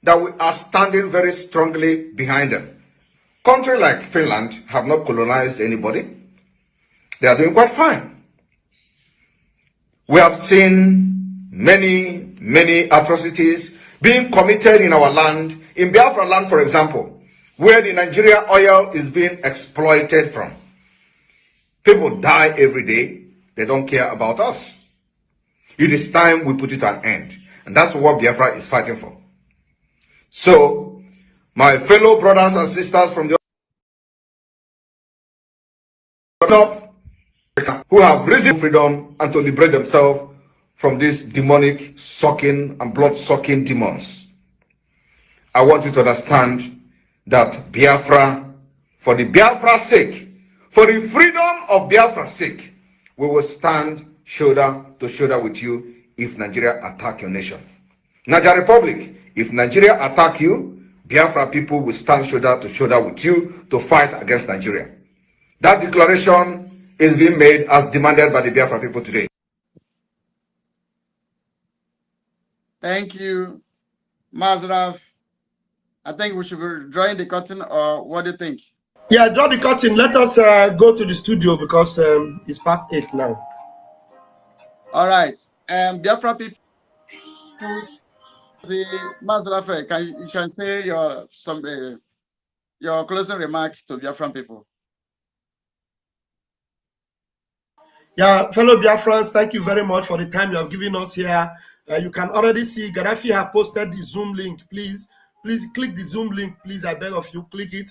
that we are standing very strongly behind them. Countries like Finland have not colonized anybody. They are doing quite fine. We have seen many atrocities being committed in our land, in Biafra land, for example, where the Nigeria oil is being exploited from. People die every day. They don't care about us. It is time we put it an end. And that's what Biafra is fighting for. So, my fellow brothers and sisters from the who have risen for freedom and to liberate themselves from these demonic sucking and blood sucking demons, I want you to understand that Biafra, for the Biafra's sake, for the freedom of Biafra's sake, we will stand shoulder to shoulder with you if Nigeria attack your nation. Niger Republic, if Nigeria attack you, Biafra people will stand shoulder to shoulder with you to fight against Nigeria. That declaration is being made as demanded by the Biafra people today. Thank you, Mazraf. I think we should be drawing the curtain, or what do you think? Yeah, draw the curtain. Let us go to the studio because it's past 8 now. All right. Biafra people, Mazraf, you can say your closing remark to Biafran people. Yeah, fellow Biafrans, thank you very much for the time you have given us here. You can already see Gaddafi have posted the Zoom link. Please click the Zoom link. Please, I beg of you, click it.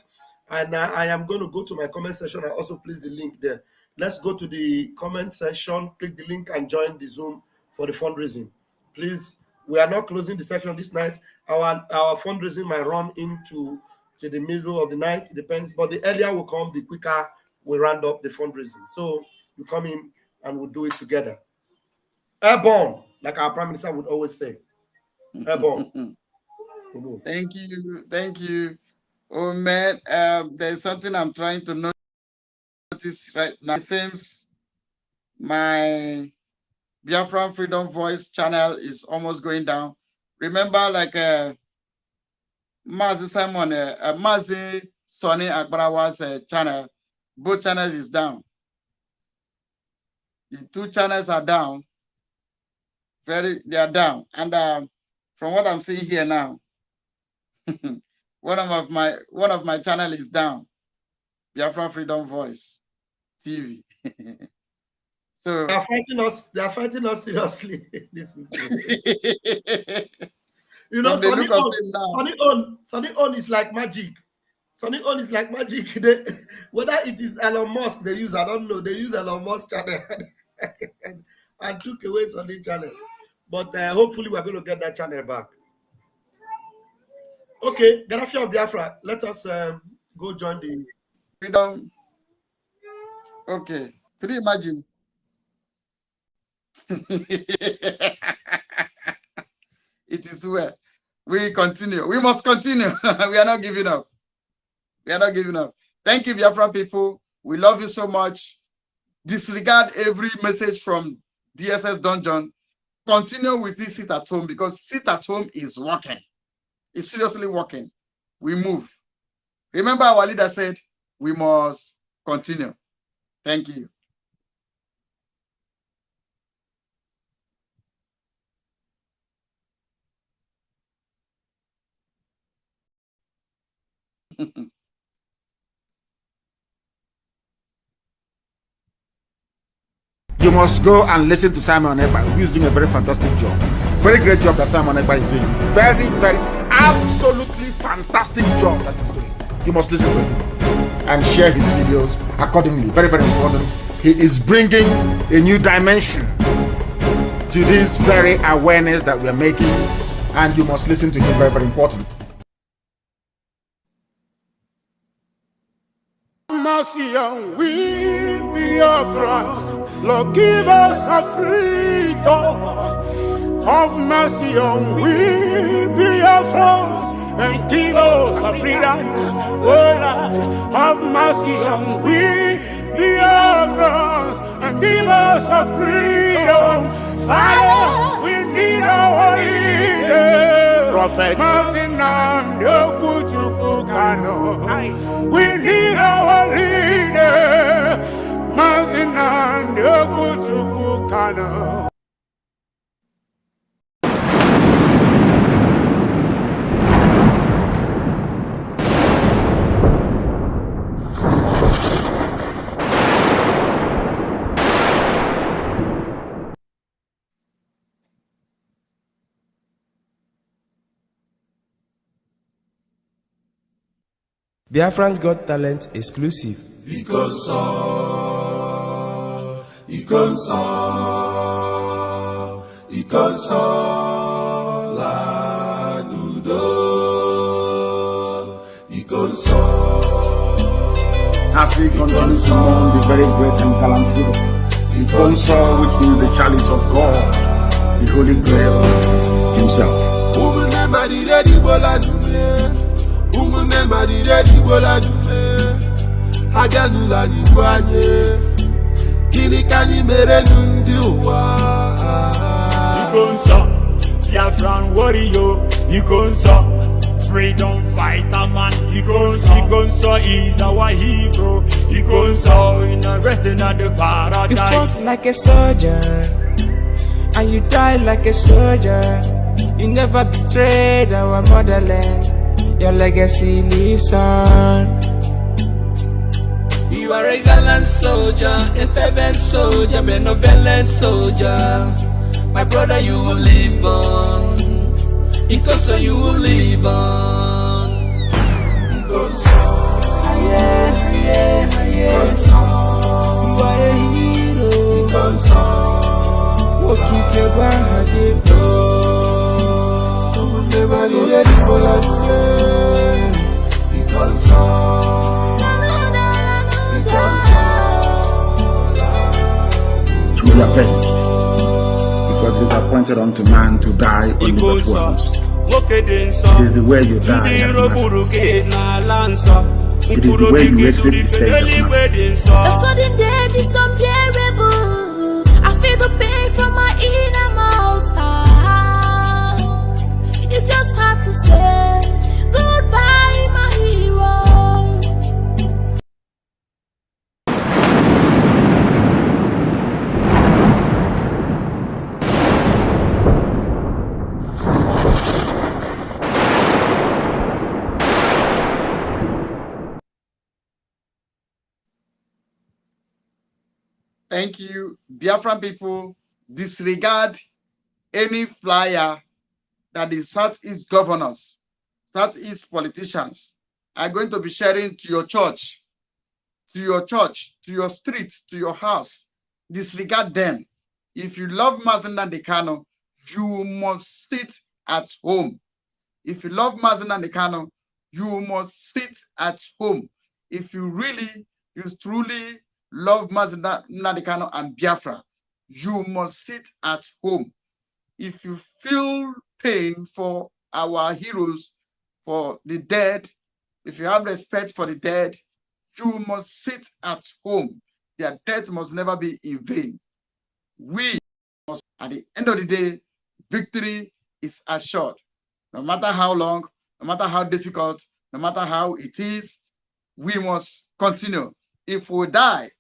And I am going to go to my comment section and also place the link there. Let's go to the comment section, click the link and join the Zoom for the fundraising. Please, we are not closing the section this night. Our fundraising might run into the middle of the night. It depends, but the earlier we come, the quicker we round up the fundraising. So you come in and we'll do it together. Airborne, like our Prime Minister would always say. Airborne. Thank you. Oh man, there's something I'm trying to notice right now. It seems my Biafran Freedom Voice channel is almost going down. Remember, like Mazi Simon, Mazi Sonny Agbarawa's channel, both channels is down. The two channels are down. They are down. And from what I'm seeing here now, one of my channel is down. Biafra Freedom Voice TV. So they are fighting us seriously. These people. You know, Sonny on is like magic. Sonny on is like magic. Whether it is Elon Musk they use, I don't know. They use Elon Musk channel and took away Sonny channel. But hopefully we're going to get that channel back. Okay, Gaddafi of Biafra, let us go join the Freedom. Okay, could you imagine? It is where we continue. We must continue. We are not giving up. We are not giving up. Thank you, Biafra people. We love you so much. Disregard every message from DSS Dungeon. Continue with this sit at home, because sit at home is working. It's seriously working. We move. Remember, our leader said we must continue. Thank you. You must go and listen to Simon Ekpa, who is doing a very fantastic job. Very great job that Simon Ekpa is doing. Very, very, absolutely fantastic job that he's doing. You must listen to him and share his videos accordingly. Very, very important. He is bringing a new dimension to this very awareness that we are making, and you must listen to him. Very, very important. Mercy on we Biafra, Lord, give us a freedom. Have mercy on we Biafra, and give us a freedom. Oh Lord, have mercy on we Biafra, and give us a freedom. Father, we need our leader. Prophet, we need our leader. Biafran's Got Talent exclusive. As we continue to mourn the very great and gallant hero, the console which is the chalice of God, the Holy Grail himself. Biafran warrior, freedom fighter man, Igonso is our hero, Igonso in a resting at the paradise. You fought like a soldier, and you died like a soldier. You never betrayed our motherland. Your legacy lives on. You are a gallant soldier, a fervent soldier, benevolent soldier. My brother, you will live on. Because you will live on. You are a hero. What you can buy, never leave it for We are vexed because it is appointed unto man to die only but once. It is the way you die that matters. It is the way you exit the stage that matters. The sudden death is unbearable. I feel the pain from my innermost heart. You just have to say goodbye, my hero. Thank you. Biafran people, disregard any flyer that the Southeast governors, Southeast politicians are going to be sharing to your church, to your street, to your house. Disregard them. If you love Mazen Nandekano, you must sit at home. If you love Mazen Nandekano, you must sit at home. If you truly love Mazen Nandekano and Biafra, you must sit at home. If you feel pain for our heroes, for the dead, if you have respect for the dead, you must sit at home. Their death must never be in vain. We must, at the end of the day, victory is assured. No matter how long, no matter how difficult, no matter how it is, we must continue. If we die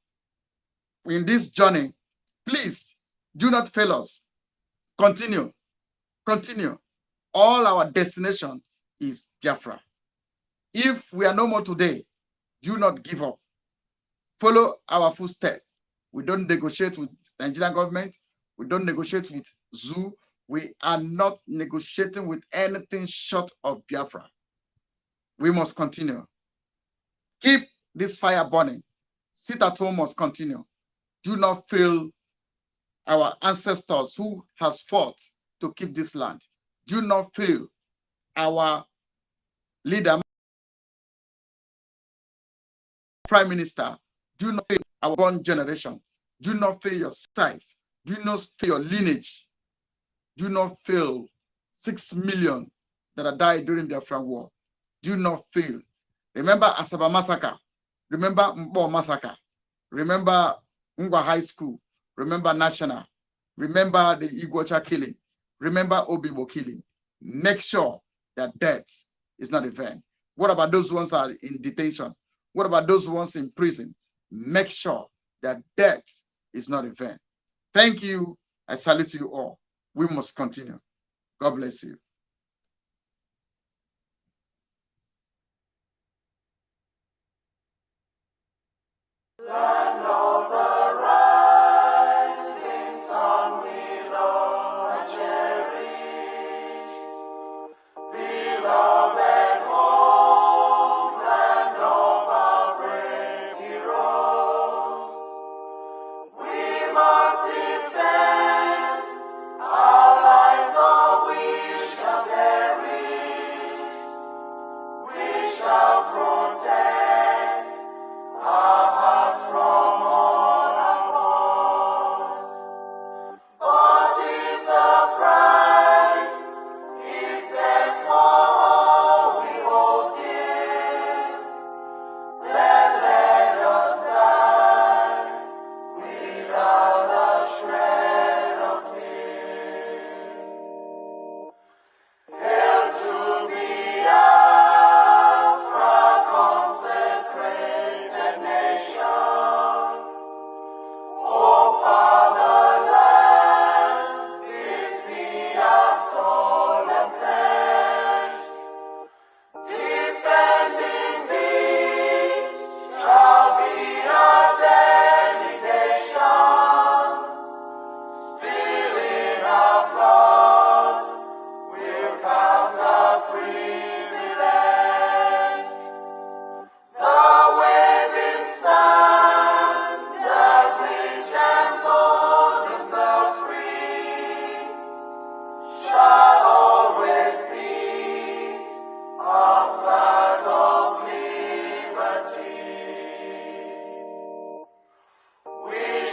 in this journey, please do not fail us. Continue. Continue. All our destination is Biafra. If we are no more today, do not give up. Follow our footsteps. We don't negotiate with the Nigerian government. We don't negotiate with ZOO. We are not negotiating with anything short of Biafra. We must continue. Keep this fire burning. Sit at home must continue. Do not fail our ancestors who has fought to keep this land. Do not fail our leader, Prime Minister. Do not fail our born generation. Do not fail yourself. Do not fail your lineage. Do not fail 6 million that have died during the Biafran War. Do not fail. Remember Asaba Massacre. Remember Mbo Massacre. Remember Ngwa High School. Remember National. Remember the Iguacha killing. Remember Obibo killing. Make sure that death is not a vain. What about those ones are in detention? What about those ones in prison? Make sure that death is not a vain. Thank you. I salute you all. We must continue. God bless you. Protect our hearts from all.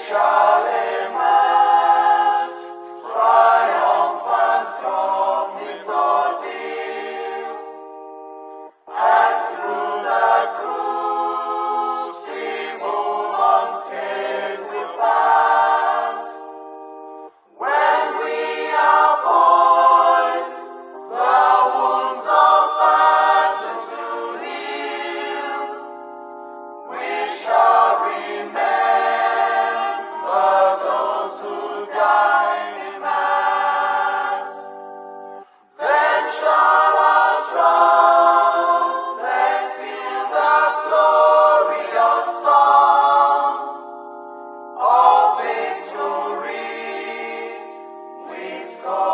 shall emerge triumphant from this ordeal, and through the crucible unscathed we pass. When we are poised, the wounds of battle to heal, we shall remember those who died in mass. Then shall our trumpets fill the glorious song of victory we score.